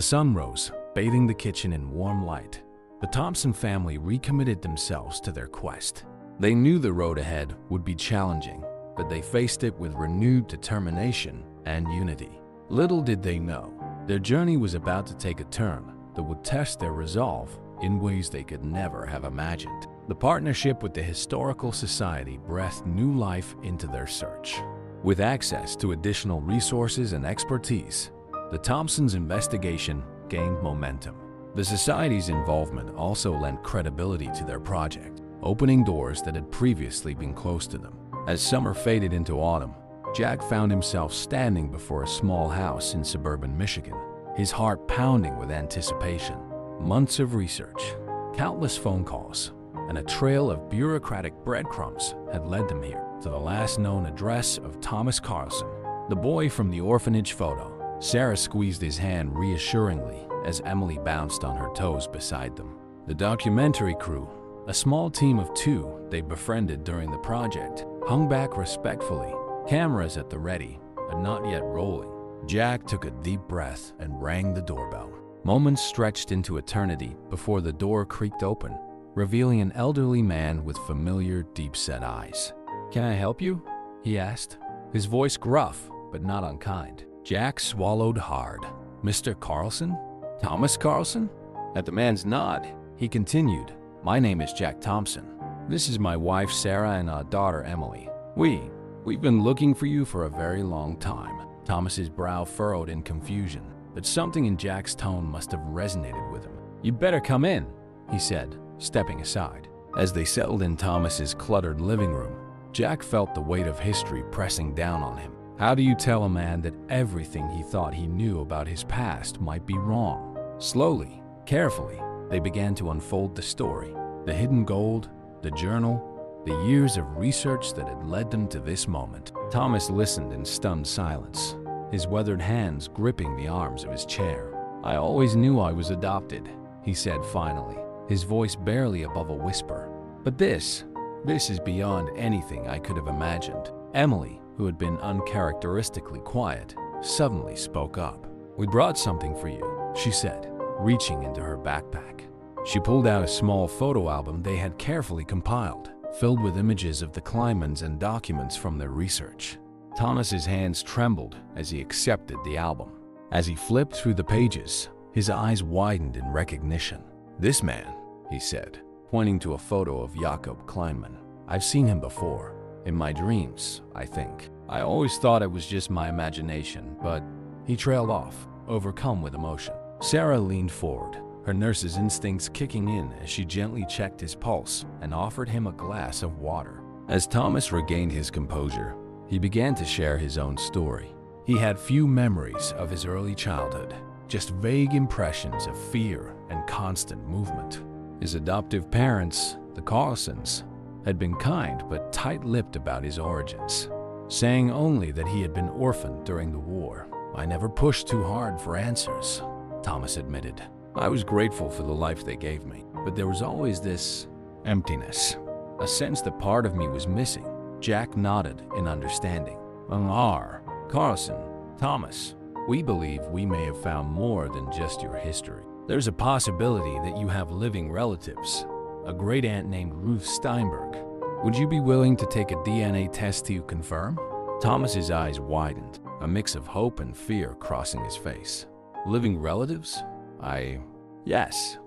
sun rose, bathing the kitchen in warm light, the Thompson family recommitted themselves to their quest. They knew the road ahead would be challenging, but they faced it with renewed determination and unity. Little did they know, their journey was about to take a turn that would test their resolve in ways they could never have imagined. The partnership with the Historical Society breathed new life into their search. With access to additional resources and expertise, the Thompsons' investigation gained momentum. The Society's involvement also lent credibility to their project, opening doors that had previously been closed to them. As summer faded into autumn, Jack found himself standing before a small house in suburban Michigan, his heart pounding with anticipation. Months of research, countless phone calls, and a trail of bureaucratic breadcrumbs had led them here, to the last known address of Thomas Carlson, the boy from the orphanage photo. Sarah squeezed his hand reassuringly as Emily bounced on her toes beside them. The documentary crew, a small team of 2 they befriended during the project, hung back respectfully, cameras at the ready, but not yet rolling. Jack took a deep breath and rang the doorbell. Moments stretched into eternity before the door creaked open, revealing an elderly man with familiar, deep-set eyes. "Can I help you?" he asked, his voice gruff but not unkind. Jack swallowed hard. "Mr. Carlson? Thomas Carlson?" At the man's nod, he continued, "My name is Jack Thompson. This is my wife Sarah and our daughter Emily. We've been looking for you for a very long time." Thomas's brow furrowed in confusion, but something in Jack's tone must have resonated with him. "You'd better come in," he said, stepping aside. As they settled in Thomas's cluttered living room, Jack felt the weight of history pressing down on him. How do you tell a man that everything he thought he knew about his past might be wrong? Slowly, carefully, they began to unfold the story, the hidden gold, the journal, the years of research that had led them to this moment. Thomas listened in stunned silence, his weathered hands gripping the arms of his chair. "I always knew I was adopted," he said finally, his voice barely above a whisper. "But this is beyond anything I could have imagined." Emily, who had been uncharacteristically quiet, suddenly spoke up. "We brought something for you," she said, reaching into her backpack. She pulled out a small photo album they had carefully compiled, filled with images of the Kleinmans and documents from their research. Thomas's hands trembled as he accepted the album. As he flipped through the pages, his eyes widened in recognition. "This man," he said, pointing to a photo of Jakob Kleinman. "I've seen him before. In my dreams, I think. I always thought it was just my imagination, but..." He trailed off, overcome with emotion. Sarah leaned forward, her nurse's instincts kicking in as she gently checked his pulse and offered him a glass of water. As Thomas regained his composure, he began to share his own story. He had few memories of his early childhood, just vague impressions of fear and constant movement. His adoptive parents, the Carlsons, had been kind but tight-lipped about his origins, saying only that he had been orphaned during the war. "I never pushed too hard for answers," Thomas admitted. "I was grateful for the life they gave me, but there was always this emptiness, a sense that part of me was missing." Jack nodded in understanding. "Carlson, Thomas, we believe we may have found more than just your history. There's a possibility that you have living relatives, a great-aunt named Ruth Steinberg. Would you be willing to take a DNA test to confirm?" Thomas's eyes widened, a mix of hope and fear crossing his face. Living relatives? Yes,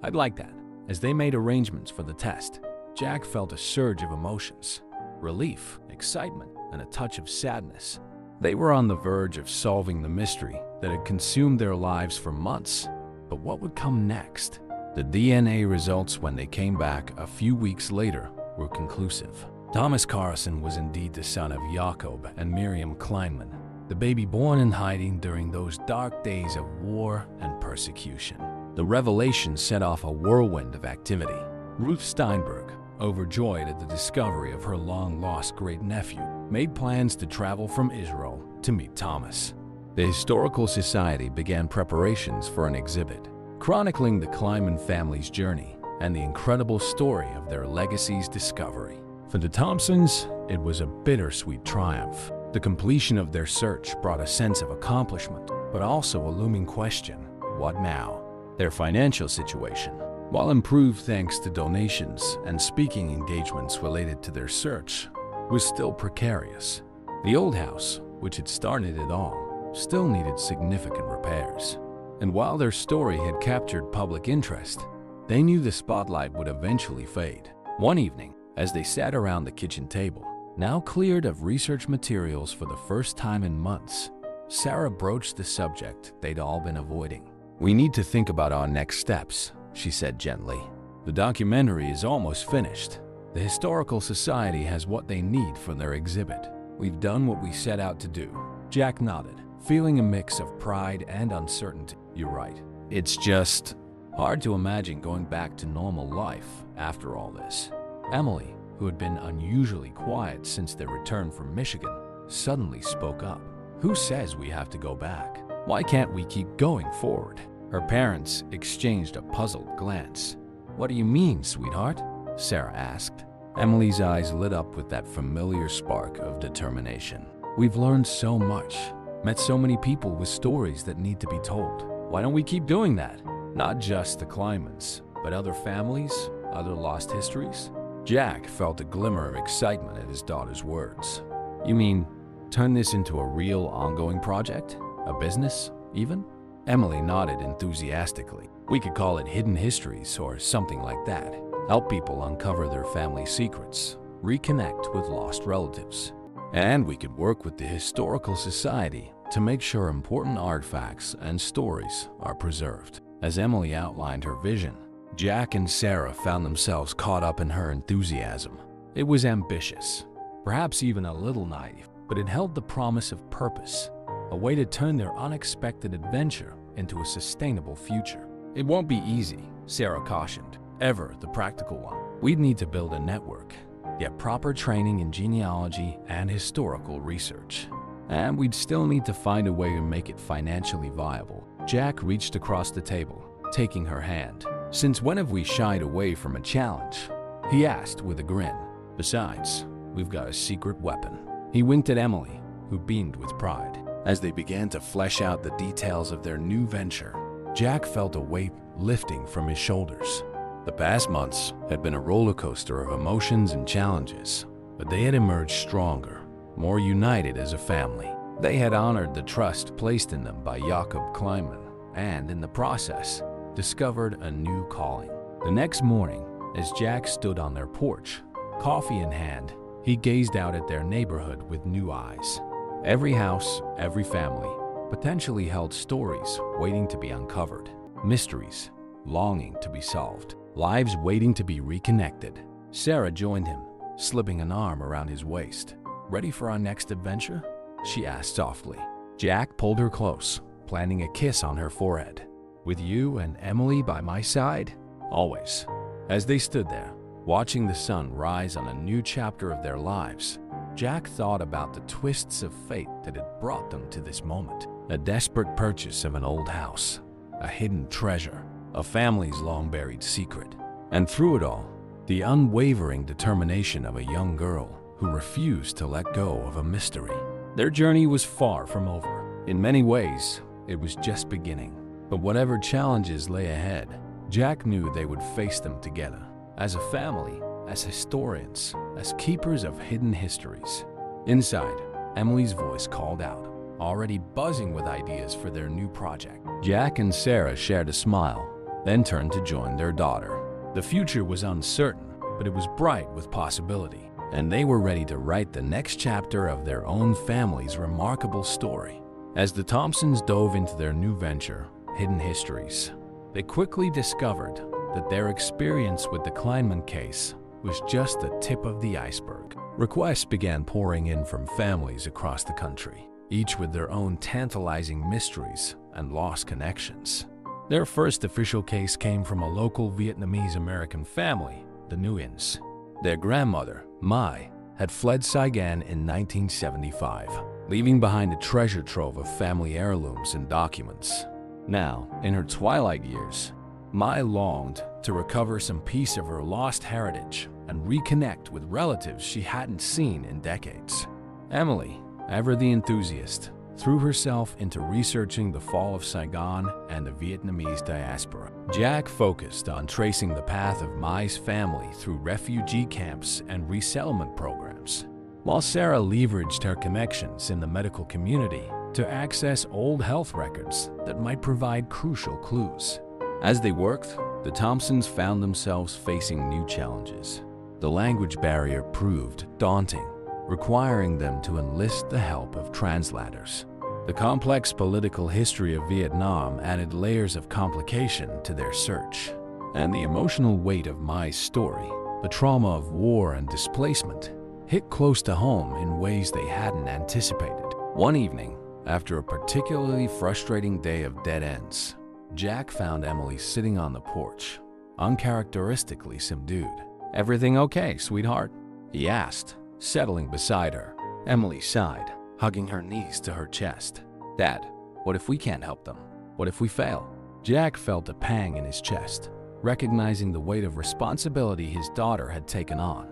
I'd like that. As they made arrangements for the test, Jack felt a surge of emotions. Relief, excitement, and a touch of sadness. They were on the verge of solving the mystery that had consumed their lives for months. But what would come next? The DNA results, when they came back a few weeks later, were conclusive. Thomas Carlson was indeed the son of Jakob and Miriam Kleinman, the baby born in hiding during those dark days of war and persecution. The revelation set off a whirlwind of activity. Ruth Steinberg, overjoyed at the discovery of her long-lost great-nephew, made plans to travel from Israel to meet Thomas. The Historical Society began preparations for an exhibit, chronicling the Kleinman family's journey and the incredible story of their legacy's discovery. For the Thompsons, it was a bittersweet triumph. The completion of their search brought a sense of accomplishment, but also a looming question: what now? Their financial situation, while improved thanks to donations and speaking engagements related to their search, was still precarious. The old house, which had started it all, still needed significant repairs. And while their story had captured public interest, they knew the spotlight would eventually fade. One evening, as they sat around the kitchen table, now cleared of research materials for the first time in months, Sarah broached the subject they'd all been avoiding. "We need to think about our next steps," she said gently. "The documentary is almost finished. The Historical Society has what they need for their exhibit. We've done what we set out to do." Jack nodded, feeling a mix of pride and uncertainty. "You're right. It's just hard to imagine going back to normal life after all this." Emily, who had been unusually quiet since their return from Michigan, suddenly spoke up. "Who says we have to go back? Why can't we keep going forward?" Her parents exchanged a puzzled glance. "What do you mean, sweetheart?" Sarah asked. Emily's eyes lit up with that familiar spark of determination. "We've learned so much, met so many people with stories that need to be told. Why don't we keep doing that? Not just the Kleinmans, but other families, other lost histories?" Jack felt a glimmer of excitement at his daughter's words. "You mean turn this into a real ongoing project? A business, even?" Emily nodded enthusiastically. "We could call it Hidden Histories or something like that. Help people uncover their family secrets, reconnect with lost relatives. And we could work with the Historical Society to make sure important artifacts and stories are preserved." As Emily outlined her vision, Jack and Sarah found themselves caught up in her enthusiasm. It was ambitious, perhaps even a little naive, but it held the promise of purpose, a way to turn their unexpected adventure into a sustainable future. "It won't be easy," Sarah cautioned, "ever the practical one. We'd need to build a network, get proper training in genealogy and historical research. And we'd still need to find a way to make it financially viable." Jack reached across the table, taking her hand. "Since when have we shied away from a challenge?" he asked with a grin. "Besides, we've got a secret weapon." He winked at Emily, who beamed with pride. As they began to flesh out the details of their new venture, Jack felt a weight lifting from his shoulders. The past months had been a roller coaster of emotions and challenges, but they had emerged stronger, more united as a family. They had honored the trust placed in them by Jakob Kleinman, and in the process, discovered a new calling. The next morning, as Jack stood on their porch, coffee in hand, he gazed out at their neighborhood with new eyes. Every house, every family, potentially held stories waiting to be uncovered, mysteries longing to be solved, lives waiting to be reconnected. Sarah joined him, slipping an arm around his waist. "Ready for our next adventure?" she asked softly. Jack pulled her close, planting a kiss on her forehead. "With you and Emily by my side, always." As they stood there, watching the sun rise on a new chapter of their lives, Jack thought about the twists of fate that had brought them to this moment. A desperate purchase of an old house, a hidden treasure, a family's long-buried secret. And through it all, the unwavering determination of a young girl who refused to let go of a mystery. Their journey was far from over. In many ways, it was just beginning. But whatever challenges lay ahead, Jack knew they would face them together, as a family, as historians, as keepers of hidden histories. Inside, Emily's voice called out, already buzzing with ideas for their new project. Jack and Sarah shared a smile, then turned to join their daughter. The future was uncertain, but it was bright with possibility, and they were ready to write the next chapter of their own family's remarkable story. As the Thompsons dove into their new venture, Hidden Histories, they quickly discovered that their experience with the Kleinman case was just the tip of the iceberg. Requests began pouring in from families across the country, each with their own tantalizing mysteries and lost connections. Their first official case came from a local Vietnamese-American family, the Nguyen's. Their grandmother, Mai, had fled Saigon in 1975, leaving behind a treasure trove of family heirlooms and documents. Now, in her twilight years, Mai longed to recover some piece of her lost heritage and reconnect with relatives she hadn't seen in decades. Emily, ever the enthusiast, threw herself into researching the fall of Saigon and the Vietnamese diaspora. Jack focused on tracing the path of Mai's family through refugee camps and resettlement programs, while Sarah leveraged her connections in the medical community to access old health records that might provide crucial clues. As they worked, the Thompsons found themselves facing new challenges. The language barrier proved daunting, requiring them to enlist the help of translators. The complex political history of Vietnam added layers of complication to their search, and the emotional weight of Mai's story, the trauma of war and displacement, hit close to home in ways they hadn't anticipated. One evening, after a particularly frustrating day of dead ends, Jack found Emily sitting on the porch, uncharacteristically subdued. "Everything okay, sweetheart?" he asked, settling beside her. Emily sighed, hugging her knees to her chest. "Dad, what if we can't help them? What if we fail?" Jack felt a pang in his chest, recognizing the weight of responsibility his daughter had taken on.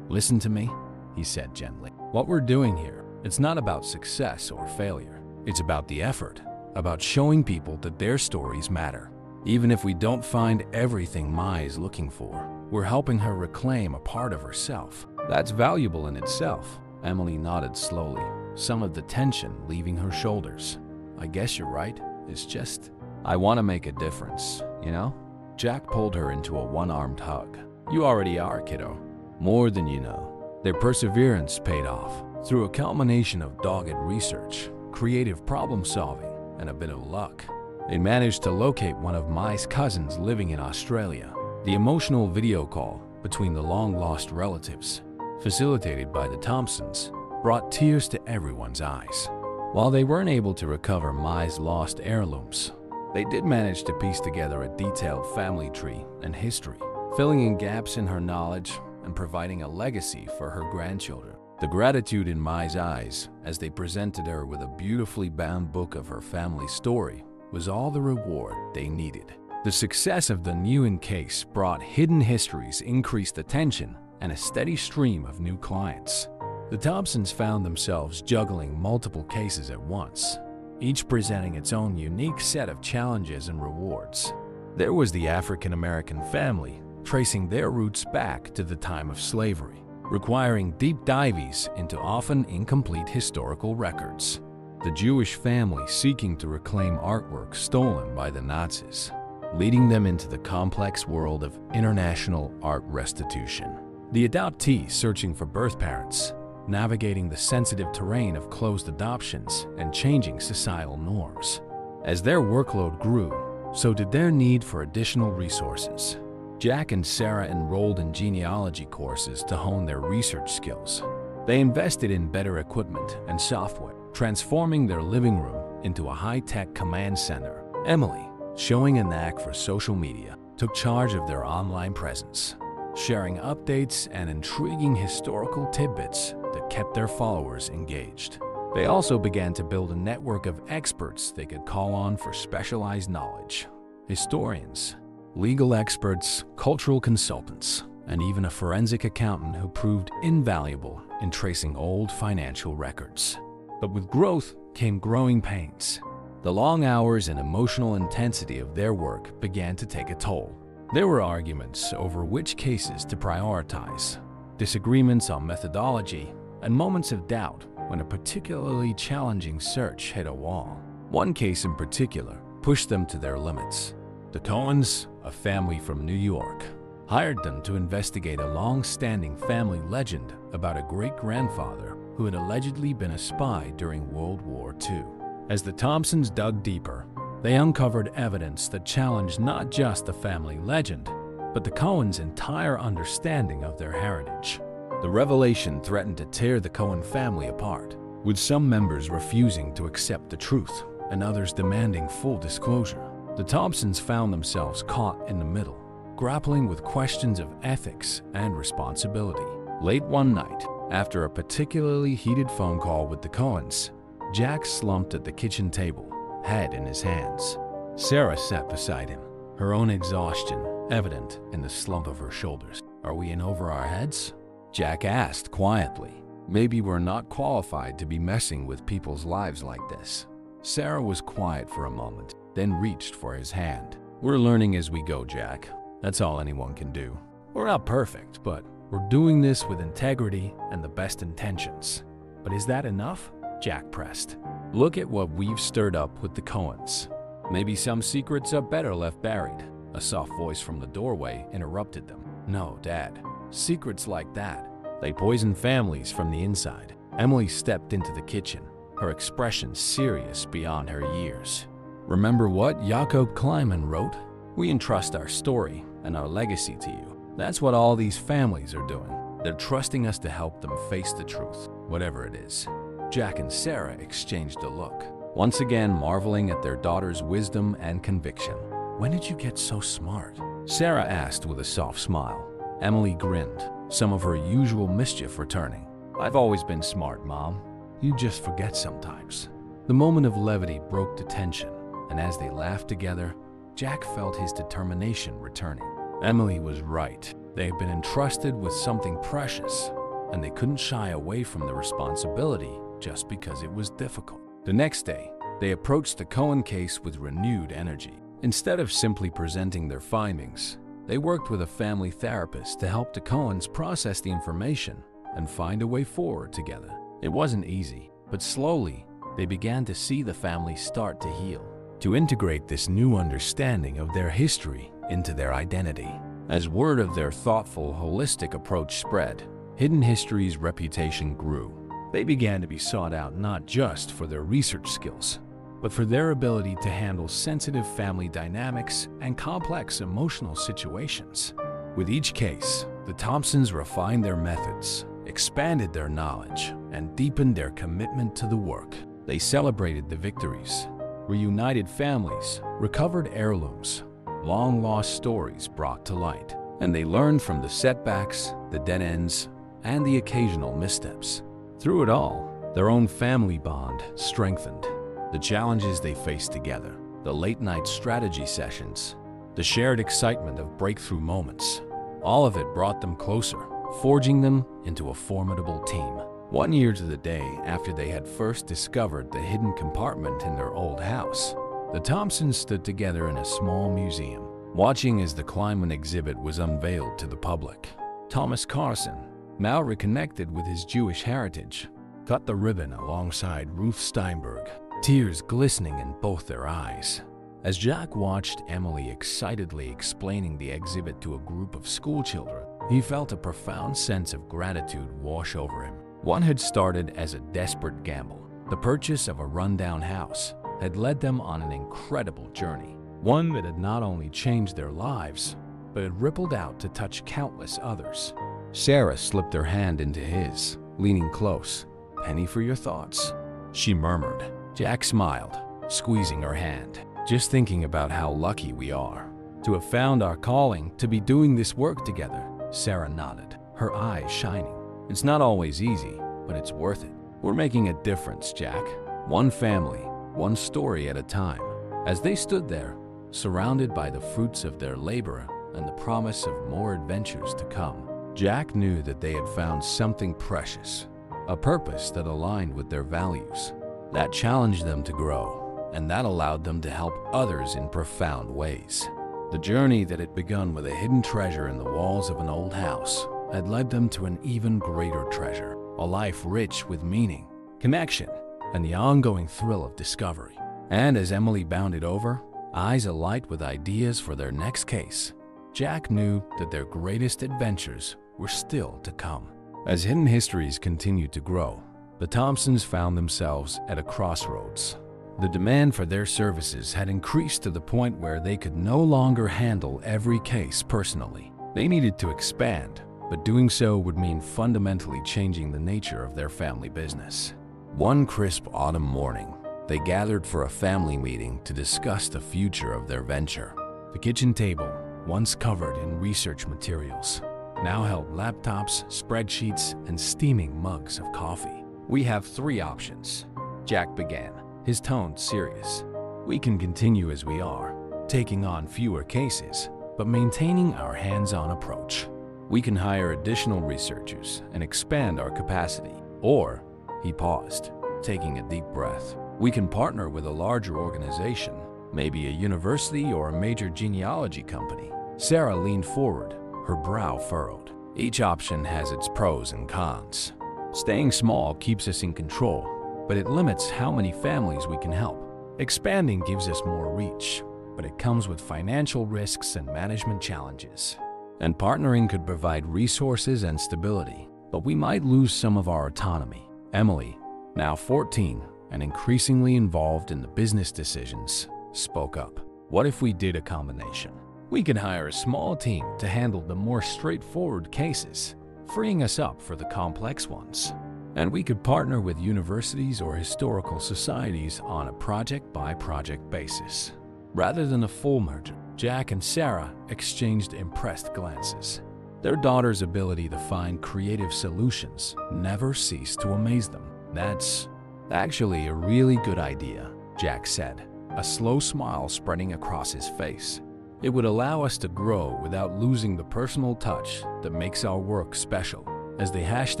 Listen to me," he said gently. "What we're doing here, it's not about success or failure. It's about the effort, about showing people that their stories matter. Even if we don't find everything Mai is looking for, we're helping her reclaim a part of herself. That's valuable in itself." Emily nodded slowly, some of the tension leaving her shoulders. "I guess you're right. It's just, I want to make a difference, you know?" Jack pulled her into a one-armed hug. "You already are, kiddo. More than you know." Their perseverance paid off through a culmination of dogged research, creative problem-solving, and a bit of luck. They managed to locate one of Mai's cousins living in Australia. The emotional video call between the long-lost relatives, facilitated by the Thompsons, brought tears to everyone's eyes. While they weren't able to recover Mai's lost heirlooms, they did manage to piece together a detailed family tree and history, filling in gaps in her knowledge and providing a legacy for her grandchildren. The gratitude in Mai's eyes as they presented her with a beautifully bound book of her family's story was all the reward they needed. The success of the Nguyen case brought Hidden Histories increased attention and a steady stream of new clients. The Thompsons found themselves juggling multiple cases at once, each presenting its own unique set of challenges and rewards. There was the African-American family, tracing their roots back to the time of slavery, requiring deep dives into often incomplete historical records. The Jewish family seeking to reclaim artwork stolen by the Nazis, leading them into the complex world of international art restitution. The adoptee searching for birth parents, navigating the sensitive terrain of closed adoptions and changing societal norms. As their workload grew, so did their need for additional resources. Jack and Sarah enrolled in genealogy courses to hone their research skills. They invested in better equipment and software, transforming their living room into a high-tech command center. Emily, showing a knack for social media, took charge of their online presence, sharing updates and intriguing historical tidbits that kept their followers engaged. They also began to build a network of experts they could call on for specialized knowledge: historians, legal experts, cultural consultants, and even a forensic accountant who proved invaluable in tracing old financial records. But with growth came growing pains. The long hours and emotional intensity of their work began to take a toll. There were arguments over which cases to prioritize, disagreements on methodology, and moments of doubt when a particularly challenging search hit a wall. One case in particular pushed them to their limits. The Cohens, a family from New York, hired them to investigate a long-standing family legend about a great-grandfather who had allegedly been a spy during World War II. As the Thompsons dug deeper, they uncovered evidence that challenged not just the family legend, but the Cohens' entire understanding of their heritage. The revelation threatened to tear the Cohen family apart, with some members refusing to accept the truth and others demanding full disclosure. The Thompsons found themselves caught in the middle, grappling with questions of ethics and responsibility. Late one night, after a particularly heated phone call with the Cohens, Jack slumped at the kitchen table, head in his hands. Sarah sat beside him, her own exhaustion evident in the slump of her shoulders. "Are we in over our heads?" Jack asked quietly. "Maybe we're not qualified to be messing with people's lives like this." Sarah was quiet for a moment, then reached for his hand. "We're learning as we go, Jack. That's all anyone can do. We're not perfect, but we're doing this with integrity and the best intentions." "But is that enough?" Jack pressed. "Look at what we've stirred up with the Cohens. Maybe some secrets are better left buried." A soft voice from the doorway interrupted them. "No, Dad. Secrets like that, they poison families from the inside." Emily stepped into the kitchen, her expression serious beyond her years. "Remember what Jakob Kleiman wrote? We entrust our story and our legacy to you. That's what all these families are doing. They're trusting us to help them face the truth, whatever it is." Jack and Sarah exchanged a look, once again marveling at their daughter's wisdom and conviction. "When did you get so smart?" Sarah asked with a soft smile. Emily grinned, some of her usual mischief returning. "I've always been smart, Mom. You just forget sometimes." The moment of levity broke the tension, and as they laughed together, Jack felt his determination returning. Emily was right. They had been entrusted with something precious, and they couldn't shy away from the responsibility just because it was difficult. The next day, they approached the Cohen case with renewed energy. Instead of simply presenting their findings, they worked with a family therapist to help the Cohens process the information and find a way forward together. It wasn't easy, but slowly, they began to see the family start to heal, to integrate this new understanding of their history into their identity. As word of their thoughtful, holistic approach spread, Hidden History's reputation grew. They began to be sought out not just for their research skills, but for their ability to handle sensitive family dynamics and complex emotional situations. With each case, the Thompsons refined their methods, expanded their knowledge, and deepened their commitment to the work. They celebrated the victories, reunited families, recovered heirlooms, long-lost stories brought to light, and they learned from the setbacks, the dead ends, and the occasional missteps. Through it all, their own family bond strengthened. The challenges they faced together, the late-night strategy sessions, the shared excitement of breakthrough moments, all of it brought them closer, forging them into a formidable team. 1 year to the day after they had first discovered the hidden compartment in their old house, the Thompsons stood together in a small museum, watching as the Kleiman exhibit was unveiled to the public. Thomas Carson, now reconnected with his Jewish heritage, cut the ribbon alongside Ruth Steinberg, tears glistening in both their eyes. As Jack watched Emily excitedly explaining the exhibit to a group of schoolchildren, he felt a profound sense of gratitude wash over him. One had started as a desperate gamble. The purchase of a rundown house had led them on an incredible journey, one that had not only changed their lives, but had rippled out to touch countless others. Sarah slipped her hand into his, leaning close. "Penny for your thoughts," she murmured. Jack smiled, squeezing her hand. "Just thinking about how lucky we are to have found our calling, to be doing this work together." Sarah nodded, her eyes shining. "It's not always easy, but it's worth it. We're making a difference, Jack. One family, one story at a time." As they stood there, surrounded by the fruits of their labor and the promise of more adventures to come, Jack knew that they had found something precious, a purpose that aligned with their values, that challenged them to grow, and that allowed them to help others in profound ways. The journey that had begun with a hidden treasure in the walls of an old house had led them to an even greater treasure, a life rich with meaning, connection, and the ongoing thrill of discovery. And as Emily bounded over, eyes alight with ideas for their next case, Jack knew that their greatest adventures were still to come. As Hidden Histories continued to grow, the Thompsons found themselves at a crossroads. The demand for their services had increased to the point where they could no longer handle every case personally. They needed to expand, but doing so would mean fundamentally changing the nature of their family business. One crisp autumn morning, they gathered for a family meeting to discuss the future of their venture. The kitchen table, once covered in research materials, now held laptops, spreadsheets, and steaming mugs of coffee. "We have 3 options," Jack began, his tone serious. "We can continue as we are, taking on fewer cases, but maintaining our hands-on approach. We can hire additional researchers and expand our capacity. Or," he paused, taking a deep breath, "we can partner with a larger organization, maybe a university or a major genealogy company." Sarah leaned forward, her brow furrowed. "Each option has its pros and cons. Staying small keeps us in control, but it limits how many families we can help. Expanding gives us more reach, but it comes with financial risks and management challenges. And partnering could provide resources and stability, but we might lose some of our autonomy." Emily, now 14 and increasingly involved in the business decisions, spoke up. "What if we did a combination? We could hire a small team to handle the more straightforward cases, freeing us up for the complex ones. And we could partner with universities or historical societies on a project-by-project basis, rather than a full merger." Jack and Sarah exchanged impressed glances. Their daughter's ability to find creative solutions never ceased to amaze them. "That's actually a really good idea," Jack said, a slow smile spreading across his face. "It would allow us to grow without losing the personal touch that makes our work special." As they hashed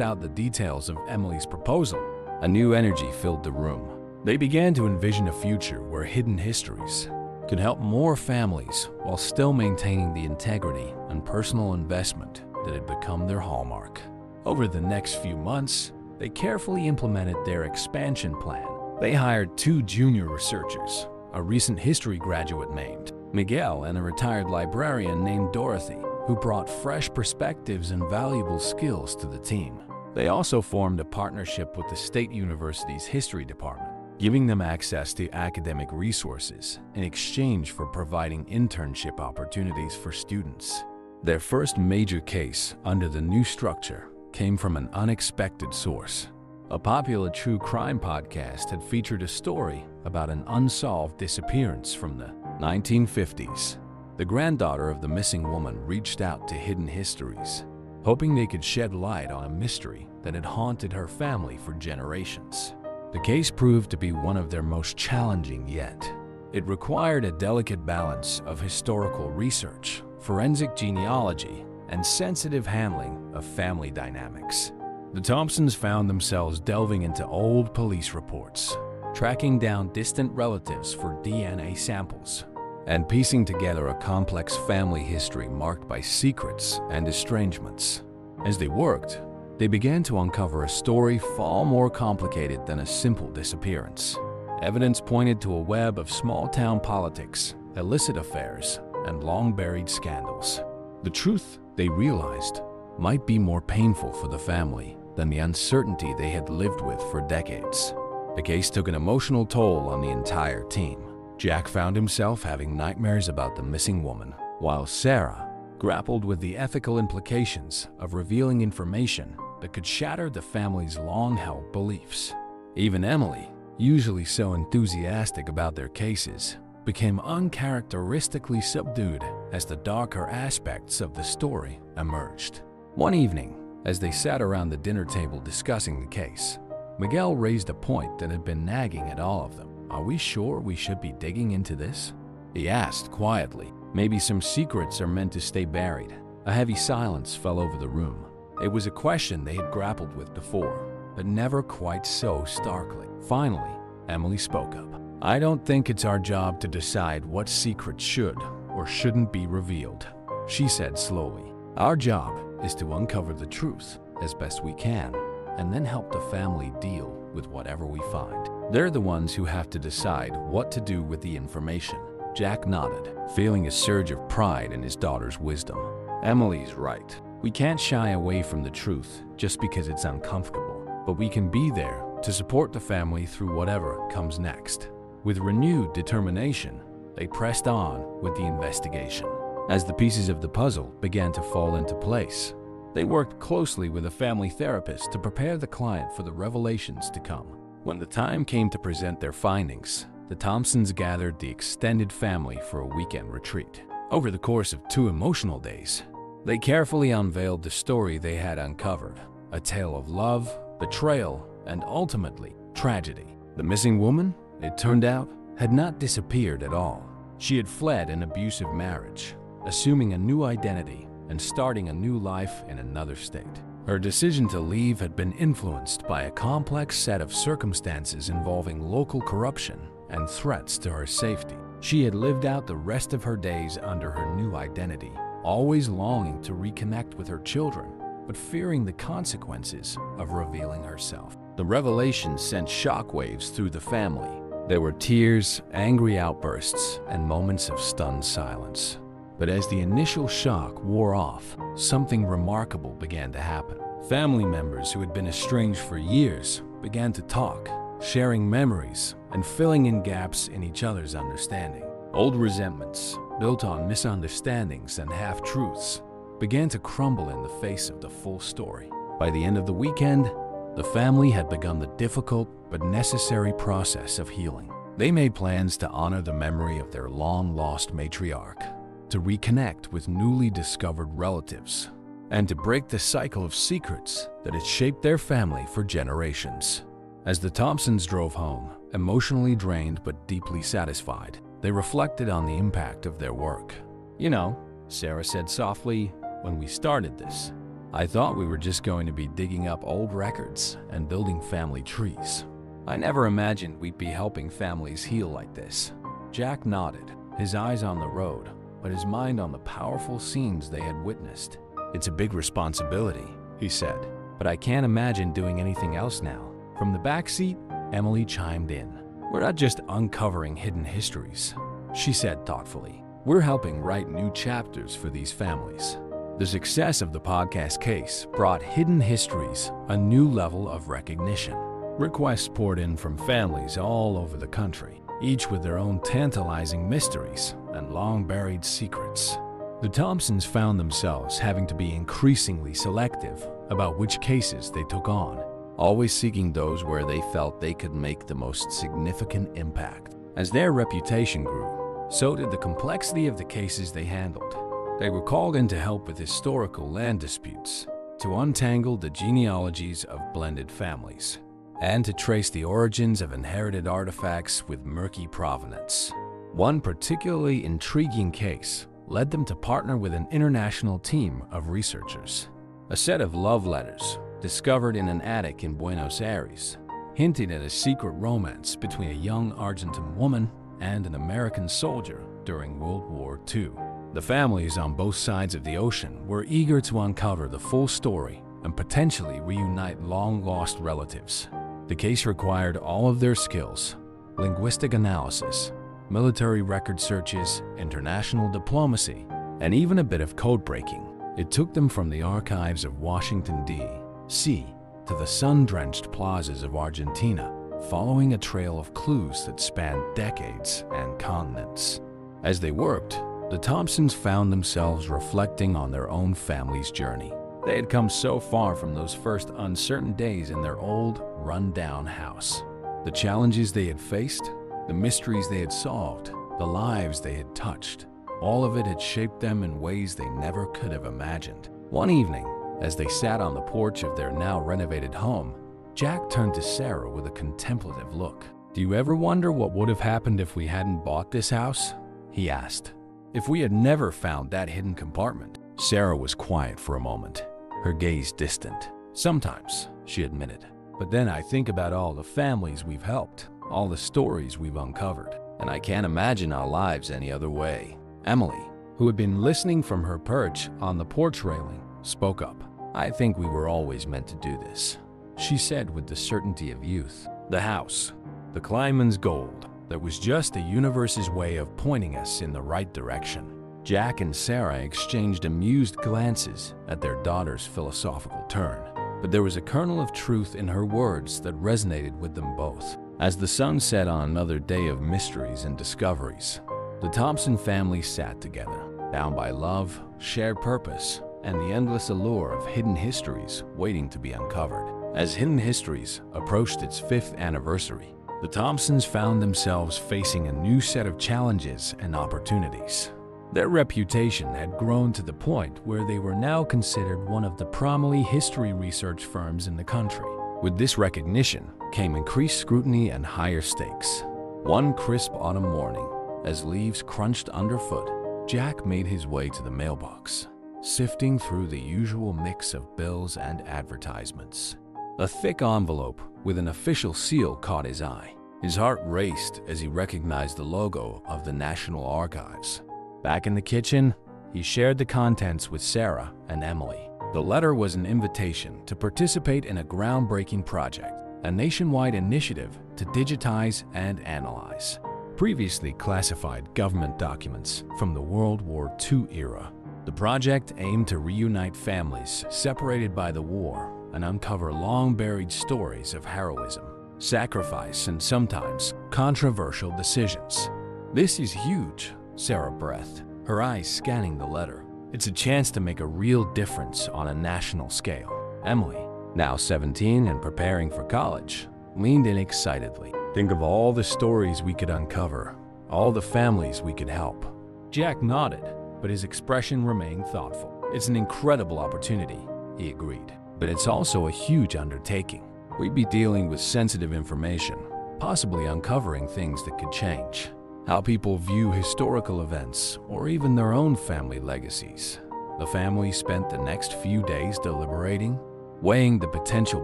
out the details of Emily's proposal, a new energy filled the room. They began to envision a future where Hidden Histories could help more families while still maintaining the integrity and personal investment that had become their hallmark. Over the next few months, they carefully implemented their expansion plan. They hired 2 junior researchers, a recent history graduate named Miguel and a retired librarian named Dorothy, who brought fresh perspectives and valuable skills to the team. They also formed a partnership with the State University's History Department, giving them access to academic resources in exchange for providing internship opportunities for students. Their first major case under the new structure came from an unexpected source. A popular true crime podcast had featured a story about an unsolved disappearance from the 1950s. The granddaughter of the missing woman reached out to Hidden Histories, hoping they could shed light on a mystery that had haunted her family for generations. The case proved to be one of their most challenging yet. It required a delicate balance of historical research, forensic genealogy, and sensitive handling of family dynamics. The Thompsons found themselves delving into old police reports, tracking down distant relatives for DNA samples, and piecing together a complex family history marked by secrets and estrangements. As they worked, they began to uncover a story far more complicated than a simple disappearance. Evidence pointed to a web of small-town politics, illicit affairs, and long-buried scandals. The truth, they realized, might be more painful for the family than the uncertainty they had lived with for decades. The case took an emotional toll on the entire team. Jack found himself having nightmares about the missing woman, while Sarah grappled with the ethical implications of revealing information that could shatter the family's long-held beliefs. Even Emily, usually so enthusiastic about their cases, became uncharacteristically subdued as the darker aspects of the story emerged. One evening, as they sat around the dinner table discussing the case, Miguel raised a point that had been nagging at all of them. "Are we sure we should be digging into this?" he asked quietly. "Maybe some secrets are meant to stay buried." A heavy silence fell over the room. It was a question they had grappled with before, but never quite so starkly. Finally, Emily spoke up. "I don't think it's our job to decide what secrets should or shouldn't be revealed," she said slowly. "Our job is to uncover the truth as best we can. and then help the family deal with whatever we find. They're the ones who have to decide what to do with the information." Jack nodded, feeling a surge of pride in his daughter's wisdom. "Emily's right. We can't shy away from the truth just because it's uncomfortable, but we can be there to support the family through whatever comes next." With renewed determination, they pressed on with the investigation. As the pieces of the puzzle began to fall into place, they worked closely with a family therapist to prepare the client for the revelations to come. When the time came to present their findings, the Thompsons gathered the extended family for a weekend retreat. Over the course of 2 emotional days, they carefully unveiled the story they had uncovered, a tale of love, betrayal, and ultimately, tragedy. The missing woman, it turned out, had not disappeared at all. She had fled an abusive marriage, assuming a new identity and starting a new life in another state. Her decision to leave had been influenced by a complex set of circumstances involving local corruption and threats to her safety. She had lived out the rest of her days under her new identity, always longing to reconnect with her children, but fearing the consequences of revealing herself. The revelation sent shockwaves through the family. There were tears, angry outbursts, and moments of stunned silence. But as the initial shock wore off, something remarkable began to happen. Family members who had been estranged for years began to talk, sharing memories and filling in gaps in each other's understanding. Old resentments, built on misunderstandings and half-truths, began to crumble in the face of the full story. By the end of the weekend, the family had begun the difficult but necessary process of healing. They made plans to honor the memory of their long-lost matriarch, to reconnect with newly discovered relatives, and to break the cycle of secrets that had shaped their family for generations. As the Thompsons drove home, emotionally drained but deeply satisfied, they reflected on the impact of their work. "You know," Sarah said softly, "when we started this, I thought we were just going to be digging up old records and building family trees. I never imagined we'd be helping families heal like this." Jack nodded, his eyes on the road, but his mind on the powerful scenes they had witnessed. "It's a big responsibility," he said, "but I can't imagine doing anything else now." From the back seat, Emily chimed in. "We're not just uncovering hidden histories," she said thoughtfully. "We're helping write new chapters for these families." The success of the podcast case brought Hidden Histories a new level of recognition. Requests poured in from families all over the country, each with their own tantalizing mysteries and long-buried secrets. The Thompsons found themselves having to be increasingly selective about which cases they took on, always seeking those where they felt they could make the most significant impact. As their reputation grew, so did the complexity of the cases they handled. They were called in to help with historical land disputes, to untangle the genealogies of blended families, and to trace the origins of inherited artifacts with murky provenance. One particularly intriguing case led them to partner with an international team of researchers. A set of love letters discovered in an attic in Buenos Aires hinted at a secret romance between a young Argentine woman and an American soldier during World War II. The families on both sides of the ocean were eager to uncover the full story and potentially reunite long-lost relatives. The case required all of their skills: linguistic analysis, military record searches, international diplomacy, and even a bit of code breaking. It took them from the archives of Washington, D.C. to the sun-drenched plazas of Argentina, following a trail of clues that spanned decades and continents. As they worked, the Thompsons found themselves reflecting on their own family's journey. They had come so far from those first uncertain days in their old, run-down house. The challenges they had faced, the mysteries they had solved, the lives they had touched, all of it had shaped them in ways they never could have imagined. One evening, as they sat on the porch of their now renovated home, Jack turned to Sarah with a contemplative look. "Do you ever wonder what would have happened if we hadn't bought this house?" he asked. "If we had never found that hidden compartment?" Sarah was quiet for a moment, her gaze distant. "Sometimes," she admitted. "But then I think about all the families we've helped, all the stories we've uncovered, and I can't imagine our lives any other way." Emily, who had been listening from her perch on the porch railing, spoke up. "I think we were always meant to do this," she said with the certainty of youth. The house, the Kleinman's gold, that was just the universe's way of pointing us in the right direction. Jack and Sarah exchanged amused glances at their daughter's philosophical turn, but there was a kernel of truth in her words that resonated with them both. As the sun set on another day of mysteries and discoveries, the Thompson family sat together, bound by love, shared purpose, and the endless allure of hidden histories waiting to be uncovered. As Hidden Histories approached its 5th anniversary, the Thompsons found themselves facing a new set of challenges and opportunities. Their reputation had grown to the point where they were now considered one of the prominent history research firms in the country. With this recognition came increased scrutiny and higher stakes. One crisp autumn morning, as leaves crunched underfoot, Jack made his way to the mailbox, sifting through the usual mix of bills and advertisements. A thick envelope with an official seal caught his eye. His heart raced as he recognized the logo of the National Archives. Back in the kitchen, he shared the contents with Sarah and Emily. The letter was an invitation to participate in a groundbreaking project, a nationwide initiative to digitize and analyze previously classified government documents from the World War II era. The project aimed to reunite families separated by the war and uncover long-buried stories of heroism, sacrifice, and sometimes controversial decisions. "This is huge," Sarah breathed, her eyes scanning the letter. "It's a chance to make a real difference on a national scale." Emily, now 17 and preparing for college, leaned in excitedly. "Think of all the stories we could uncover, all the families we could help." Jack nodded, but his expression remained thoughtful. "It's an incredible opportunity," he agreed, "but it's also a huge undertaking. We'd be dealing with sensitive information, possibly uncovering things that could change how people view historical events or even their own family legacies." The family spent the next few days deliberating, weighing the potential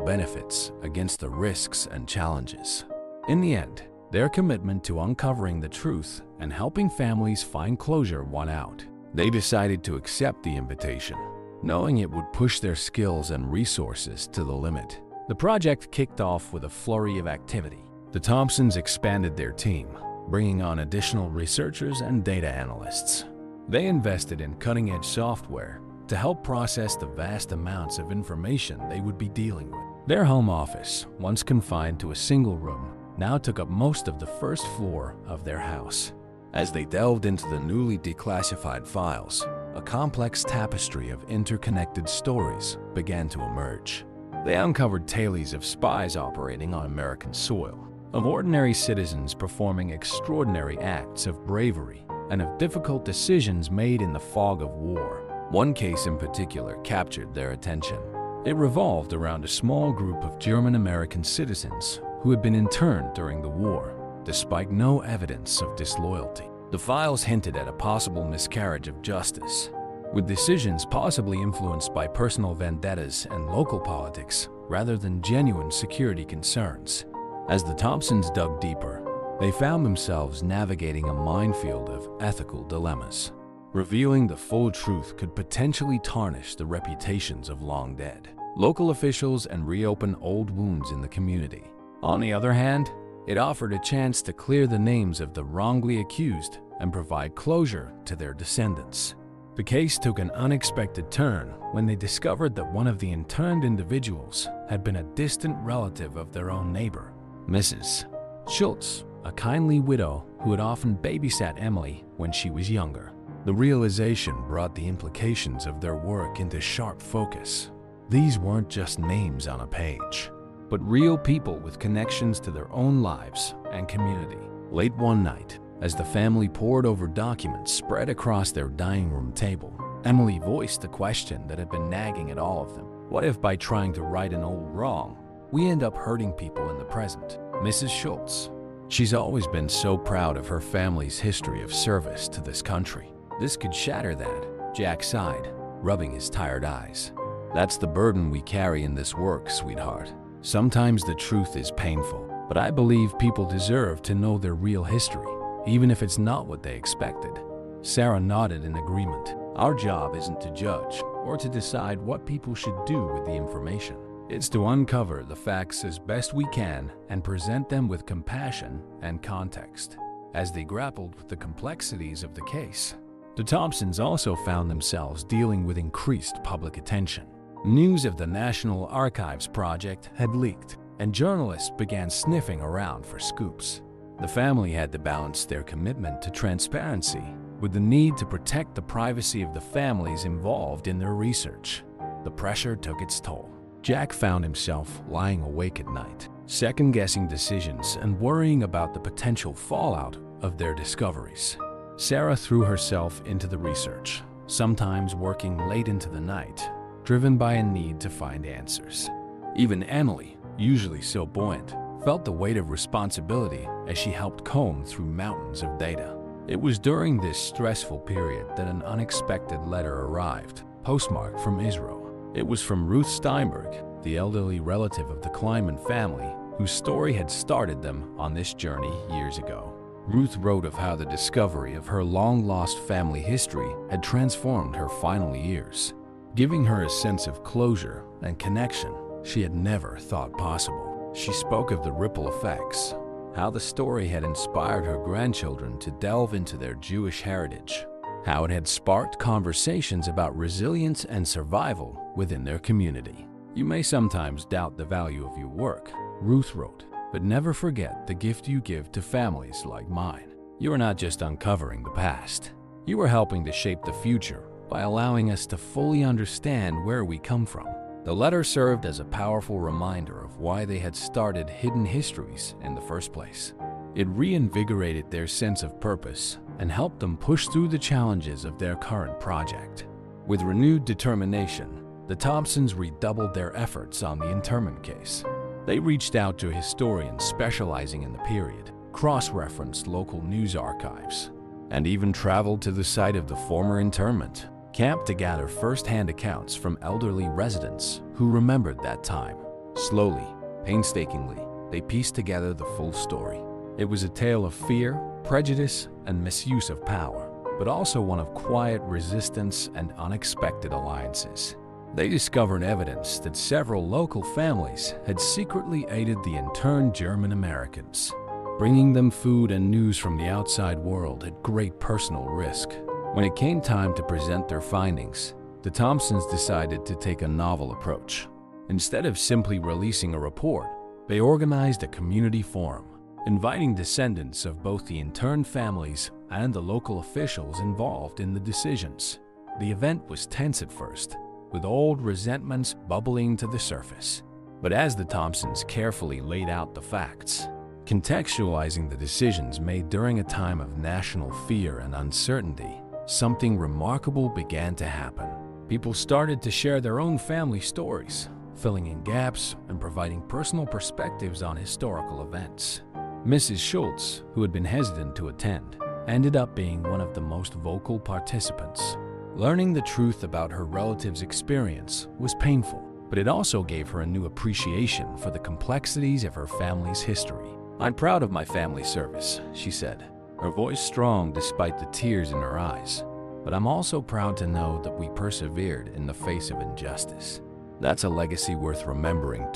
benefits against the risks and challenges. In the end, their commitment to uncovering the truth and helping families find closure won out. They decided to accept the invitation, knowing it would push their skills and resources to the limit. The project kicked off with a flurry of activity. The Thompsons expanded their team, bringing on additional researchers and data analysts. They invested in cutting-edge software to help process the vast amounts of information they would be dealing with. Their home office, once confined to a single room, now took up most of the first floor of their house. As they delved into the newly declassified files, a complex tapestry of interconnected stories began to emerge. They uncovered tales of spies operating on American soil, of ordinary citizens performing extraordinary acts of bravery, and of difficult decisions made in the fog of war. One case in particular captured their attention. It revolved around a small group of German-American citizens who had been interned during the war, despite no evidence of disloyalty. The files hinted at a possible miscarriage of justice, with decisions possibly influenced by personal vendettas and local politics rather than genuine security concerns. As the Thompsons dug deeper, they found themselves navigating a minefield of ethical dilemmas. Revealing the full truth could potentially tarnish the reputations of long dead local officials and reopen old wounds in the community. On the other hand, it offered a chance to clear the names of the wrongly accused and provide closure to their descendants. The case took an unexpected turn when they discovered that one of the interned individuals had been a distant relative of their own neighbor, Mrs. Schultz, a kindly widow who had often babysat Emily when she was younger. The realization brought the implications of their work into sharp focus. These weren't just names on a page, but real people with connections to their own lives and community. Late one night, as the family pored over documents spread across their dining room table, Emily voiced the question that had been nagging at all of them. What if by trying to right an old wrong, we end up hurting people in the present? Mrs. Schultz. She's always been so proud of her family's history of service to this country. This could shatter that, Jack sighed, rubbing his tired eyes. That's the burden we carry in this work, sweetheart. Sometimes the truth is painful, but I believe people deserve to know their real history, even if it's not what they expected. Sarah nodded in agreement. Our job isn't to judge or to decide what people should do with the information. is to uncover the facts as best we can and present them with compassion and context. As they grappled with the complexities of the case, the Thompsons also found themselves dealing with increased public attention. News of the National Archives project had leaked, and journalists began sniffing around for scoops. The family had to balance their commitment to transparency with the need to protect the privacy of the families involved in their research. The pressure took its toll. Jack found himself lying awake at night, second-guessing decisions and worrying about the potential fallout of their discoveries. Sarah threw herself into the research, sometimes working late into the night, driven by a need to find answers. Even Emily, usually so buoyant, felt the weight of responsibility as she helped comb through mountains of data. It was during this stressful period that an unexpected letter arrived, postmarked from Israel. It was from Ruth Steinberg, the elderly relative of the Kleinman family, whose story had started them on this journey years ago. Ruth wrote of how the discovery of her long-lost family history had transformed her final years, giving her a sense of closure and connection she had never thought possible. She spoke of the ripple effects, how the story had inspired her grandchildren to delve into their Jewish heritage, how it had sparked conversations about resilience and survival within their community. "You may sometimes doubt the value of your work," Ruth wrote, "but never forget the gift you give to families like mine. You are not just uncovering the past. You are helping to shape the future by allowing us to fully understand where we come from." The letter served as a powerful reminder of why they had started Hidden Histories in the first place. It reinvigorated their sense of purpose and helped them push through the challenges of their current project. With renewed determination, the Thompsons redoubled their efforts on the internment case. They reached out to historians specializing in the period, cross-referenced local news archives, and even traveled to the site of the former internment camp to gather first-hand accounts from elderly residents who remembered that time. Slowly, painstakingly, they pieced together the full story. It was a tale of fear, prejudice, and misuse of power, but also one of quiet resistance and unexpected alliances. They discovered evidence that several local families had secretly aided the interned German Americans, bringing them food and news from the outside world at great personal risk. When it came time to present their findings, the Thompsons decided to take a novel approach. Instead of simply releasing a report, they organized a community forum, inviting descendants of both the interned families and the local officials involved in the decisions. The event was tense at first, with old resentments bubbling to the surface. But as the Thompsons carefully laid out the facts, contextualizing the decisions made during a time of national fear and uncertainty, something remarkable began to happen. People started to share their own family stories, filling in gaps and providing personal perspectives on historical events. Mrs. Schultz, who had been hesitant to attend, ended up being one of the most vocal participants. Learning the truth about her relative's experience was painful, but it also gave her a new appreciation for the complexities of her family's history. "I'm proud of my family service," she said, her voice strong despite the tears in her eyes. "But I'm also proud to know that we persevered in the face of injustice." That's a legacy worth remembering.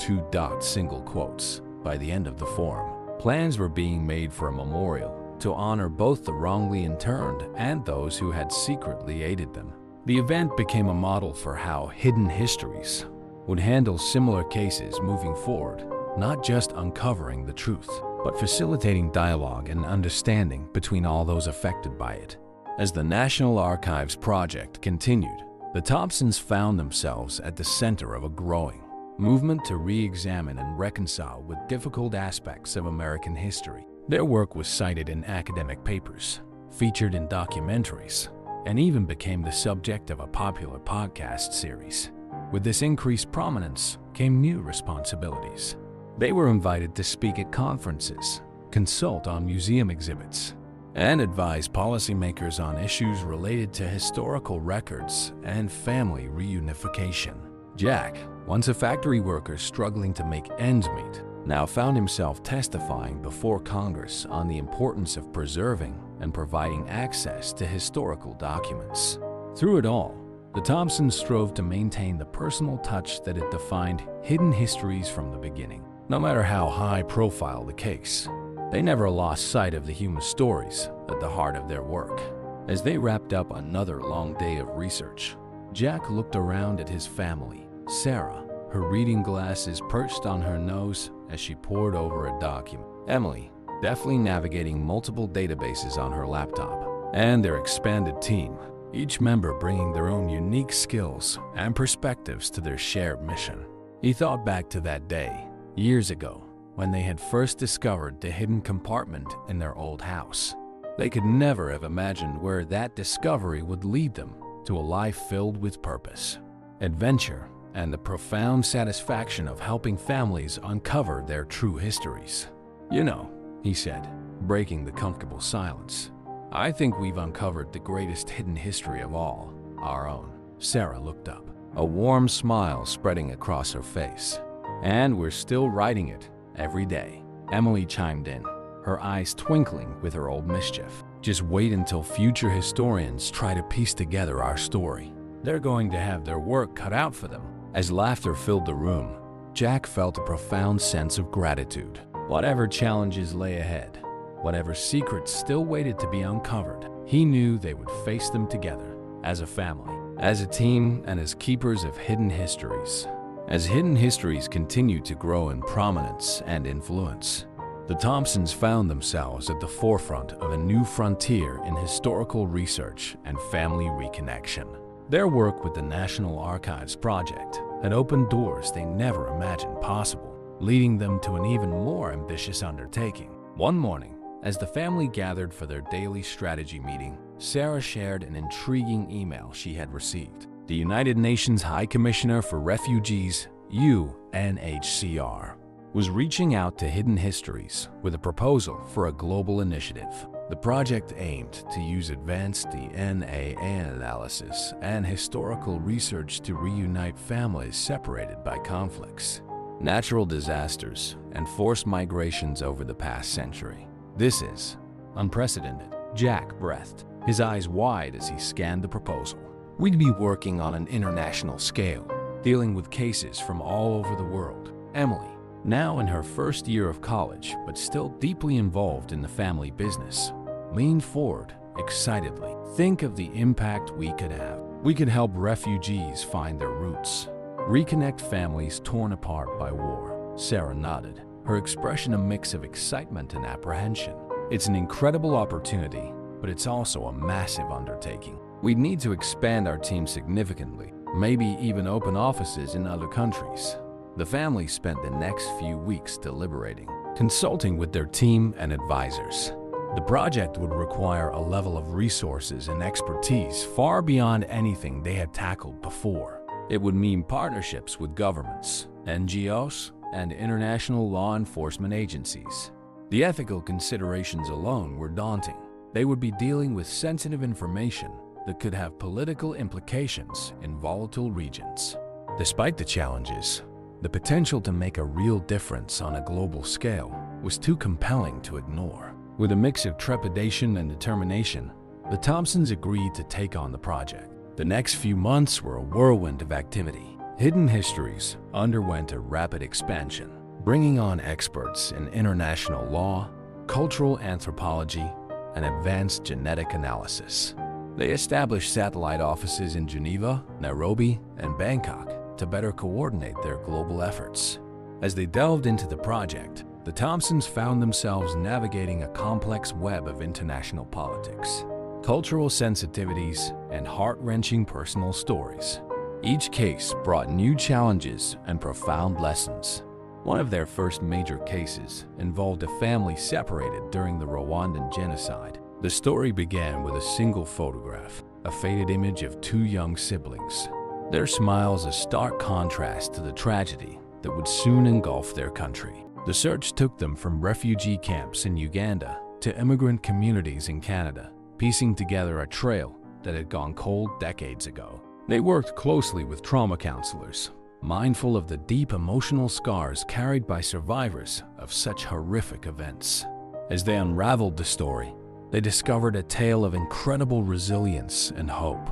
Single quotes. By the end of the forum, plans were being made for a memorial to honor both the wrongly interned and those who had secretly aided them. The event became a model for how Hidden Histories would handle similar cases moving forward, not just uncovering the truth, but facilitating dialogue and understanding between all those affected by it. As the National Archives project continued, the Thompsons found themselves at the center of a growing movement to re-examine and reconcile with difficult aspects of American history. Their work was cited in academic papers, featured in documentaries, and even became the subject of a popular podcast series. With this increased prominence came new responsibilities. They were invited to speak at conferences, consult on museum exhibits, and advise policymakers on issues related to historical records and family reunification. Jack, once a factory worker struggling to make ends meet, now found himself testifying before Congress on the importance of preserving and providing access to historical documents. Through it all, The Thompsons strove to maintain the personal touch that had defined Hidden Histories from the beginning. No matter how high-profile the case, they never lost sight of the human stories at the heart of their work. As they wrapped up another long day of research, Jack looked around at his family. Sarah, her reading glasses perched on her nose as she pored over a document. Emily, deftly navigating multiple databases on her laptop. And their expanded team, each member bringing their own unique skills and perspectives to their shared mission. He thought back to that day, years ago, when they had first discovered the hidden compartment in their old house. They could never have imagined where that discovery would lead them to a life filled with purpose, adventure, and the profound satisfaction of helping families uncover their true histories. "You know," he said, breaking the comfortable silence, "I think we've uncovered the greatest hidden history of all, our own." Sarah looked up, a warm smile spreading across her face. "And we're still writing it every day," Emily chimed in, her eyes twinkling with her old mischief. "Just wait until future historians try to piece together our story. They're going to have their work cut out for them." As laughter filled the room, Jack felt a profound sense of gratitude. Whatever challenges lay ahead, whatever secrets still waited to be uncovered, he knew they would face them together, as a family, as a team, and as keepers of hidden histories. As hidden histories continued to grow in prominence and influence, the Thompsons found themselves at the forefront of a new frontier in historical research and family reconnection. Their work with the National Archives Project had opened doors they never imagined possible, leading them to an even more ambitious undertaking. One morning, as the family gathered for their daily strategy meeting, Sarah shared an intriguing email she had received. The United Nations High Commissioner for Refugees, UNHCR, was reaching out to Hidden Histories with a proposal for a global initiative. The project aimed to use advanced DNA analysis and historical research to reunite families separated by conflicts, natural disasters, and forced migrations over the past century. "This is unprecedented," Jack breathed, his eyes wide as he scanned the proposal. "We'd be working on an international scale, dealing with cases from all over the world." Emily, now in her first year of college but still deeply involved in the family business, leaned forward excitedly. "Think of the impact we could have. We could help refugees find their roots, reconnect families torn apart by war." Sarah nodded, her expression a mix of excitement and apprehension. "It's an incredible opportunity, but it's also a massive undertaking. We'd need to expand our team significantly, maybe even open offices in other countries." The family spent the next few weeks deliberating, consulting with their team and advisors. The project would require a level of resources and expertise far beyond anything they had tackled before. It would mean partnerships with governments, NGOs, and international law enforcement agencies. The ethical considerations alone were daunting. They would be dealing with sensitive information that could have political implications in volatile regions. Despite the challenges, the potential to make a real difference on a global scale was too compelling to ignore. With a mix of trepidation and determination, the Thompsons agreed to take on the project. The next few months were a whirlwind of activity. Hidden Histories underwent a rapid expansion, bringing on experts in international law, cultural anthropology, and advanced genetic analysis. They established satellite offices in Geneva, Nairobi, and Bangkok to better coordinate their global efforts. As they delved into the project, the Thompsons found themselves navigating a complex web of international politics, cultural sensitivities, and heart-wrenching personal stories. Each case brought new challenges and profound lessons. One of their first major cases involved a family separated during the Rwandan genocide. The story began with a single photograph, a faded image of two young siblings, their smiles a stark contrast to the tragedy that would soon engulf their country. The search took them from refugee camps in Uganda to immigrant communities in Canada, piecing together a trail that had gone cold decades ago. They worked closely with trauma counselors, mindful of the deep emotional scars carried by survivors of such horrific events. As they unraveled the story, they discovered a tale of incredible resilience and hope.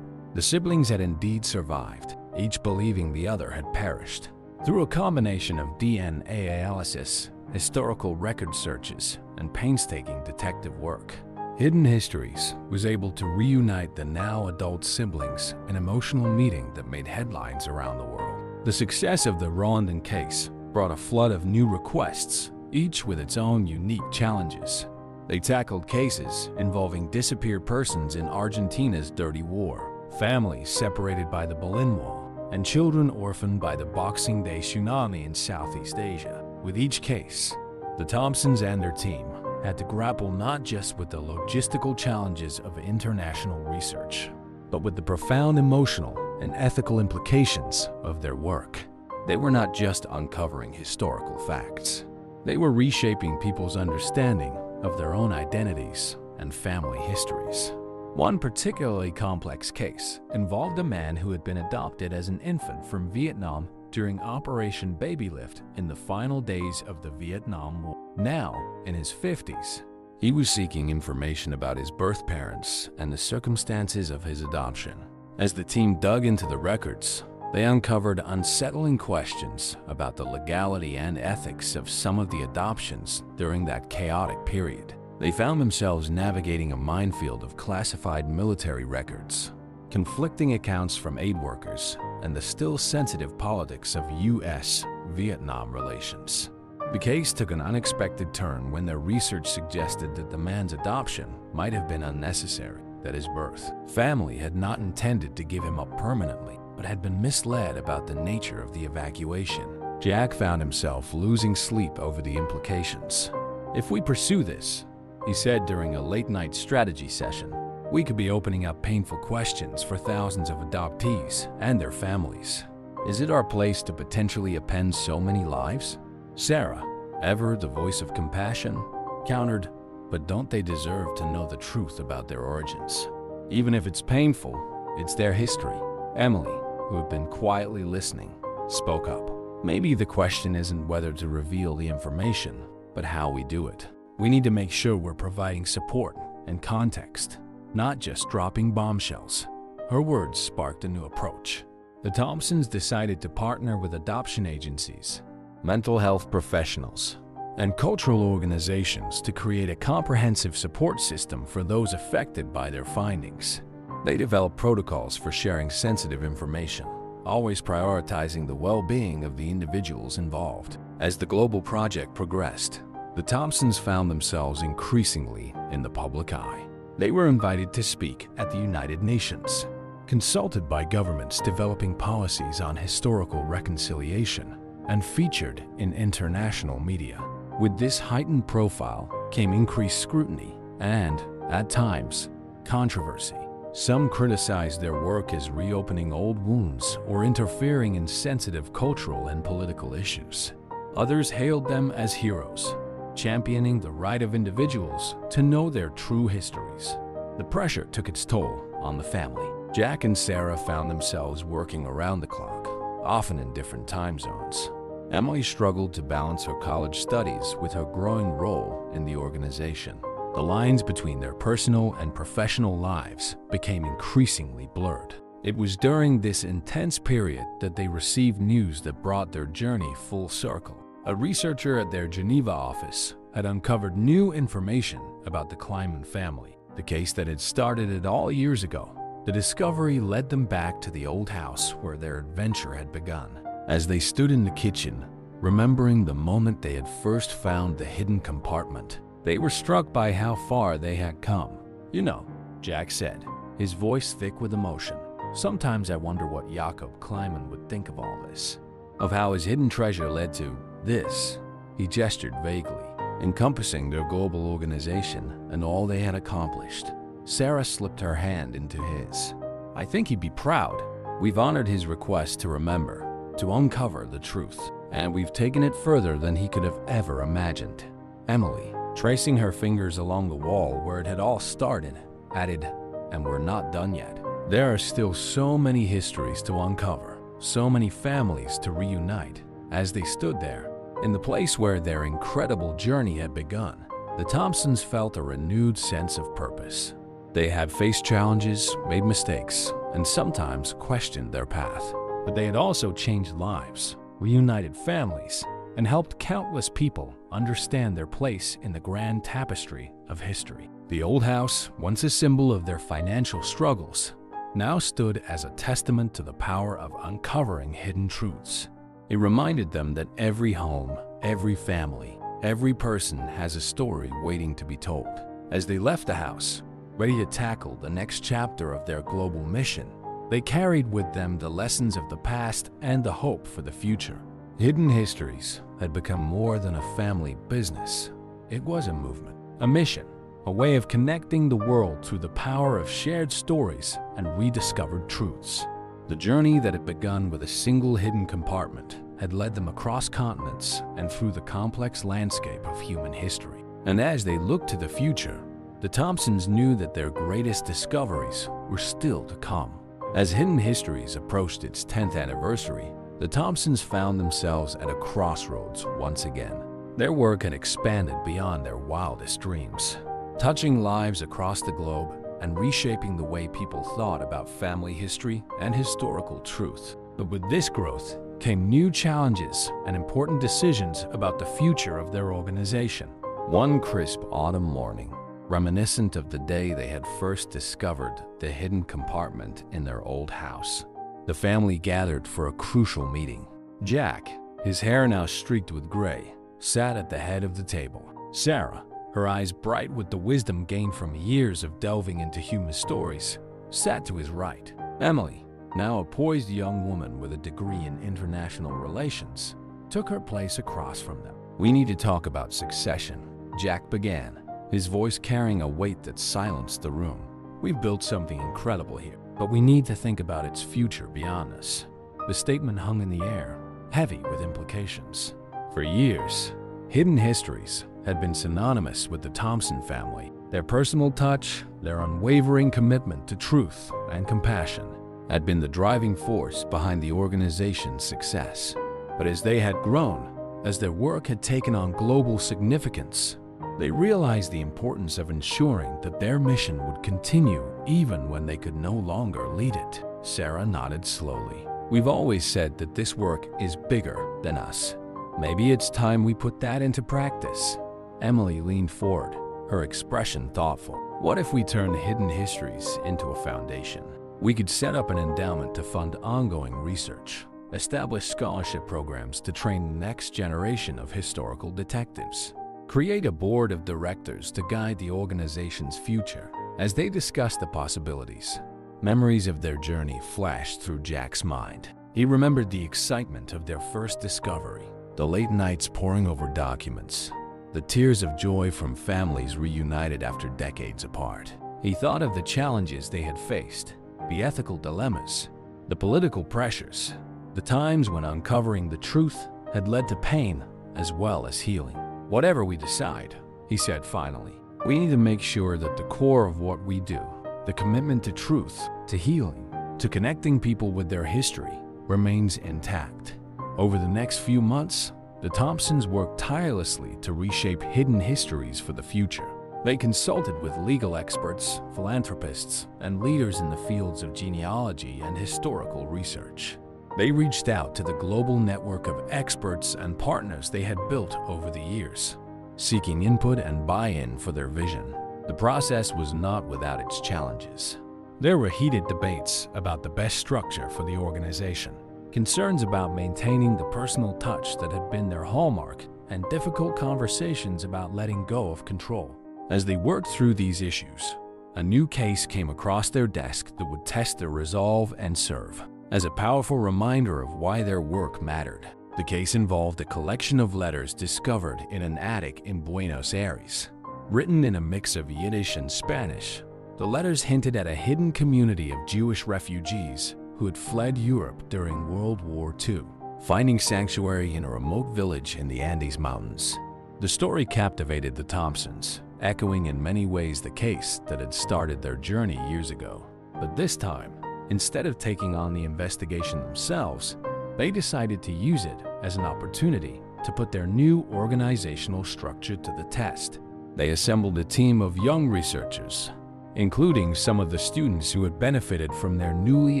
The siblings had indeed survived, each believing the other had perished. Through a combination of DNA analysis, historical record searches, and painstaking detective work, Hidden Histories was able to reunite the now adult siblings, an emotional meeting that made headlines around the world. The success of the Rwandan case brought a flood of new requests, each with its own unique challenges. They tackled cases involving disappeared persons in Argentina's dirty war, families separated by the Berlin Wall, and children orphaned by the Boxing Day tsunami in Southeast Asia. With each case, the Thompsons and their team had to grapple not just with the logistical challenges of international research, but with the profound emotional and ethical implications of their work. They were not just uncovering historical facts. They were reshaping people's understanding of their own identities and family histories. One particularly complex case involved a man who had been adopted as an infant from Vietnam during Operation Baby Lift in the final days of the Vietnam War. Now, in his 50s, he was seeking information about his birth parents and the circumstances of his adoption. As the team dug into the records, they uncovered unsettling questions about the legality and ethics of some of the adoptions during that chaotic period. They found themselves navigating a minefield of classified military records, conflicting accounts from aid workers, and the still sensitive politics of U.S.-Vietnam relations. The case took an unexpected turn when their research suggested that the man's adoption might have been unnecessary, that his birth family had not intended to give him up permanently, but had been misled about the nature of the evacuation. Jack found himself losing sleep over the implications. "If we pursue this," he said during a late-night strategy session, "we could be opening up painful questions for thousands of adoptees and their families. Is it our place to potentially upend so many lives?" Sarah, ever the voice of compassion, countered, "But don't they deserve to know the truth about their origins? Even if it's painful, it's their history." Emily, who had been quietly listening, spoke up. "Maybe the question isn't whether to reveal the information, but how we do it. We need to make sure we're providing support and context, not just dropping bombshells." Her words sparked a new approach. The Thompsons decided to partner with adoption agencies, mental health professionals, and cultural organizations to create a comprehensive support system for those affected by their findings. They developed protocols for sharing sensitive information, always prioritizing the well-being of the individuals involved. As the global project progressed, the Thompsons found themselves increasingly in the public eye. They were invited to speak at the United Nations, consulted by governments developing policies on historical reconciliation, and featured in international media. With this heightened profile came increased scrutiny and, at times, controversy. Some criticized their work as reopening old wounds or interfering in sensitive cultural and political issues. Others hailed them as heroes, championing the right of individuals to know their true histories. The pressure took its toll on the family. Jack and Sarah found themselves working around the clock, often in different time zones. Emily struggled to balance her college studies with her growing role in the organization. The lines between their personal and professional lives became increasingly blurred. It was during this intense period that they received news that brought their journey full circle. A researcher at their Geneva office had uncovered new information about the Kleinman family, the case that had started it all years ago. The discovery led them back to the old house where their adventure had begun. As they stood in the kitchen, remembering the moment they had first found the hidden compartment, they were struck by how far they had come. "You know," Jack said, his voice thick with emotion, "sometimes I wonder what Jakob Kleinman would think of all this, of how his hidden treasure led to this." He gestured vaguely, encompassing their global organization and all they had accomplished. Sarah slipped her hand into his. "I think he'd be proud. We've honored his request to remember, to uncover the truth, and we've taken it further than he could have ever imagined." Emily, tracing her fingers along the wall where it had all started, added, "And we're not done yet. There are still so many histories to uncover, so many families to reunite." As they stood there, in the place where their incredible journey had begun, the Thompsons felt a renewed sense of purpose. They had faced challenges, made mistakes, and sometimes questioned their path. But they had also changed lives, reunited families, and helped countless people understand their place in the grand tapestry of history. The old house, once a symbol of their financial struggles, now stood as a testament to the power of uncovering hidden truths. It reminded them that every home, every family, every person has a story waiting to be told. As they left the house, ready to tackle the next chapter of their global mission, they carried with them the lessons of the past and the hope for the future. Hidden Histories had become more than a family business. It was a movement, a mission, a way of connecting the world through the power of shared stories and rediscovered truths. The journey that had begun with a single hidden compartment had led them across continents and through the complex landscape of human history. And as they looked to the future, the Thompsons knew that their greatest discoveries were still to come. As Hidden Histories approached its 10th anniversary, the Thompsons found themselves at a crossroads once again. Their work had expanded beyond their wildest dreams, touching lives across the globe and reshaping the way people thought about family history and historical truth. But with this growth came new challenges and important decisions about the future of their organization. One crisp autumn morning, reminiscent of the day they had first discovered the hidden compartment in their old house, the family gathered for a crucial meeting. Jack, his hair now streaked with gray, sat at the head of the table. Sarah, her eyes bright with the wisdom gained from years of delving into human stories, sat to his right. Emily, now a poised young woman with a degree in international relations, took her place across from them. "We need to talk about succession," Jack began, his voice carrying a weight that silenced the room. "We've built something incredible here, but we need to think about its future beyond us." The statement hung in the air, heavy with implications. For years, Hidden Histories had been synonymous with the Thompson family. Their personal touch, their unwavering commitment to truth and compassion had been the driving force behind the organization's success. But as they had grown, as their work had taken on global significance, they realized the importance of ensuring that their mission would continue even when they could no longer lead it. Sarah nodded slowly. "We've always said that this work is bigger than us. Maybe it's time we put that into practice." Emily leaned forward, her expression thoughtful. "What if we turned Hidden Histories into a foundation? We could set up an endowment to fund ongoing research, establish scholarship programs to train the next generation of historical detectives, create a board of directors to guide the organization's future." As they discussed the possibilities, memories of their journey flashed through Jack's mind. He remembered the excitement of their first discovery, the late nights poring over documents, the tears of joy from families reunited after decades apart. He thought of the challenges they had faced, the ethical dilemmas, the political pressures, the times when uncovering the truth had led to pain as well as healing. "Whatever we decide," he said finally, "we need to make sure that the core of what we do, the commitment to truth, to healing, to connecting people with their history, remains intact." Over the next few months, the Thompsons worked tirelessly to reshape Hidden Histories for the future. They consulted with legal experts, philanthropists, and leaders in the fields of genealogy and historical research. They reached out to the global network of experts and partners they had built over the years, seeking input and buy-in for their vision. The process was not without its challenges. There were heated debates about the best structure for the organization, concerns about maintaining the personal touch that had been their hallmark, and difficult conversations about letting go of control. As they worked through these issues, a new case came across their desk that would test their resolve and serve as a powerful reminder of why their work mattered. The case involved a collection of letters discovered in an attic in Buenos Aires. Written in a mix of Yiddish and Spanish, the letters hinted at a hidden community of Jewish refugees who had fled Europe during World War II, finding sanctuary in a remote village in the Andes Mountains. The story captivated the Thompsons, echoing in many ways the case that had started their journey years ago. But this time, instead of taking on the investigation themselves, they decided to use it as an opportunity to put their new organizational structure to the test. They assembled a team of young researchers, including some of the students who had benefited from their newly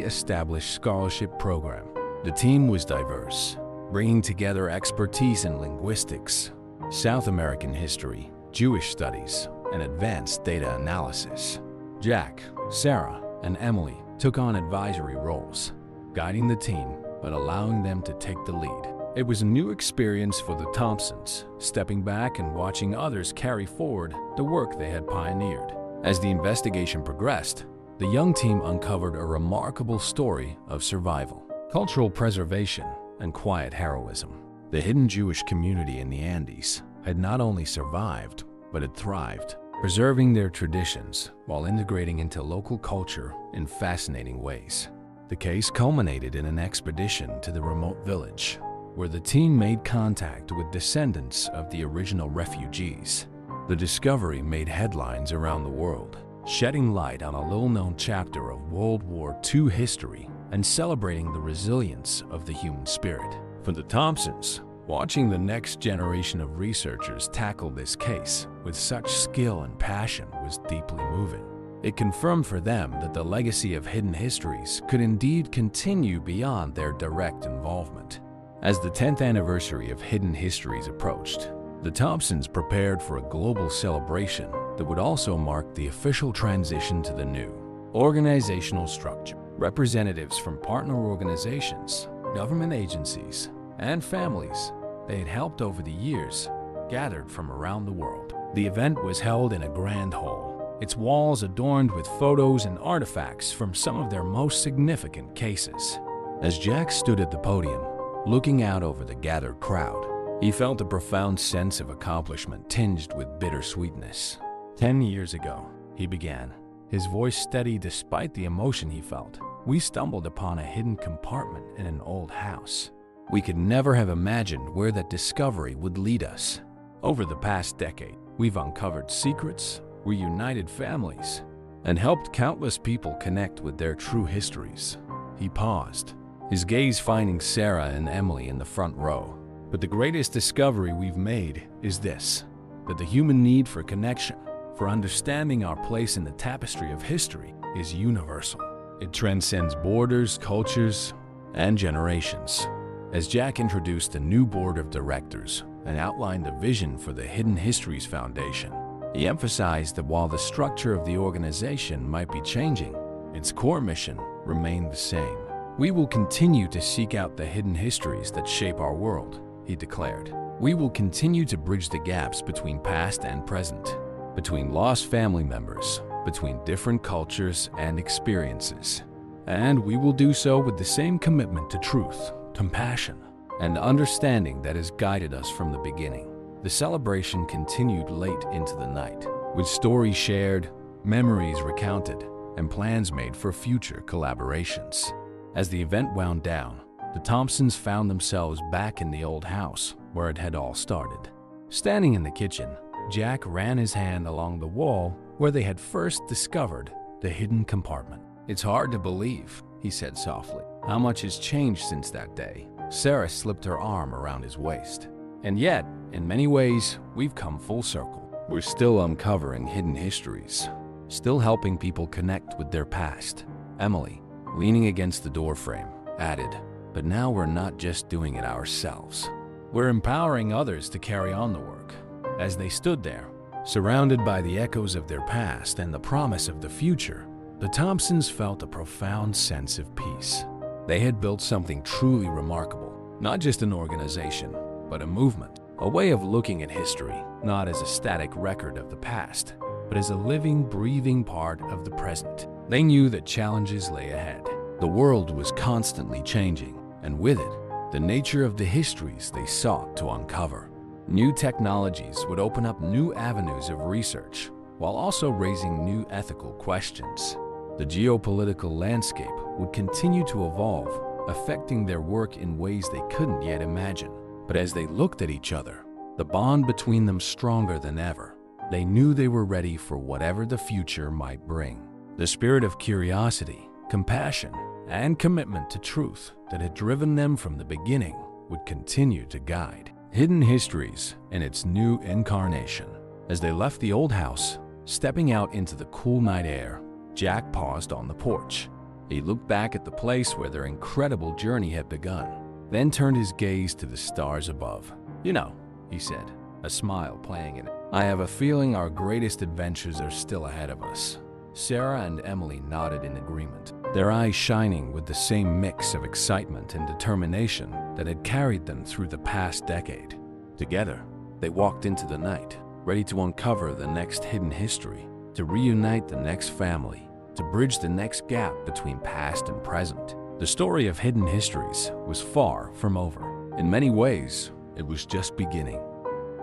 established scholarship program. The team was diverse, bringing together expertise in linguistics, South American history, Jewish studies, and advanced data analysis. Jack, Sarah, and Emily took on advisory roles, guiding the team but allowing them to take the lead. It was a new experience for the Thompsons, stepping back and watching others carry forward the work they had pioneered. As the investigation progressed, the young team uncovered a remarkable story of survival, cultural preservation, and quiet heroism. The hidden Jewish community in the Andes had not only survived, but had thrived, preserving their traditions while integrating into local culture in fascinating ways. The case culminated in an expedition to the remote village, where the team made contact with descendants of the original refugees. The discovery made headlines around the world, shedding light on a little-known chapter of World War II history and celebrating the resilience of the human spirit. For the Thompsons, watching the next generation of researchers tackle this case with such skill and passion was deeply moving. It confirmed for them that the legacy of hidden histories could indeed continue beyond their direct involvement. As the 10th anniversary of Hidden Histories approached, the Thompsons prepared for a global celebration that would also mark the official transition to the new organizational structure. Representatives from partner organizations, government agencies, and families they had helped over the years gathered from around the world. The event was held in a grand hall, its walls adorned with photos and artifacts from some of their most significant cases. As Jack stood at the podium, looking out over the gathered crowd, he felt a profound sense of accomplishment tinged with bittersweetness. 10 years ago, he began, his voice steady despite the emotion he felt. We stumbled upon a hidden compartment in an old house. We could never have imagined where that discovery would lead us. Over the past decade, we've uncovered secrets, reunited families, and helped countless people connect with their true histories. He paused, his gaze finding Sarah and Emily in the front row. But the greatest discovery we've made is this, that the human need for connection, for understanding our place in the tapestry of history, is universal. It transcends borders, cultures, and generations. As Jack introduced a new board of directors and outlined a vision for the Hidden Histories Foundation, he emphasized that while the structure of the organization might be changing, its core mission remained the same. We will continue to seek out the hidden histories that shape our world, he declared. We will continue to bridge the gaps between past and present, between lost family members, between different cultures and experiences. And we will do so with the same commitment to truth, compassion, and understanding that has guided us from the beginning. The celebration continued late into the night, with stories shared, memories recounted, and plans made for future collaborations. As the event wound down, the Thompsons found themselves back in the old house where it had all started. Standing in the kitchen, Jack ran his hand along the wall where they had first discovered the hidden compartment. It's hard to believe, he said softly, how much has changed since that day. Sarah slipped her arm around his waist. And yet, in many ways, we've come full circle. We're still uncovering hidden histories, still helping people connect with their past. Emily, leaning against the doorframe, added, but now we're not just doing it ourselves. We're empowering others to carry on the work. As they stood there, surrounded by the echoes of their past and the promise of the future, the Thompsons felt a profound sense of peace. They had built something truly remarkable, not just an organization, but a movement, a way of looking at history, not as a static record of the past, but as a living, breathing part of the present. They knew that challenges lay ahead. The world was constantly changing, and with it, the nature of the histories they sought to uncover. New technologies would open up new avenues of research, while also raising new ethical questions. The geopolitical landscape would continue to evolve, affecting their work in ways they couldn't yet imagine. But as they looked at each other, the bond between them stronger than ever, they knew they were ready for whatever the future might bring. The spirit of curiosity, compassion, and commitment to truth that had driven them from the beginning would continue to guide Hidden Histories in its new incarnation. As they left the old house, Stepping out into the cool night air, Jack paused on the porch. He looked back at the place where their incredible journey had begun, then turned his gaze to the stars above. "You know," he said, a smile playing in it, "I have a feeling our greatest adventures are still ahead of us." Sarah and Emily nodded in agreement, their eyes shining with the same mix of excitement and determination that had carried them through the past decade. Together, they walked into the night, ready to uncover the next hidden history, to reunite the next family, to bridge the next gap between past and present. The story of Hidden Histories was far from over. In many ways, it was just beginning.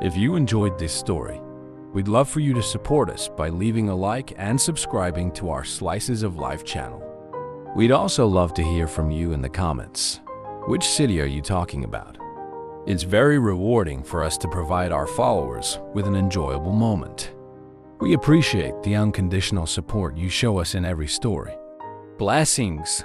If you enjoyed this story, we'd love for you to support us by leaving a like and subscribing to our Slices of Life channel. We'd also love to hear from you in the comments. Which city are you talking about? It's very rewarding for us to provide our followers with an enjoyable moment. We appreciate the unconditional support you show us in every story. Blessings!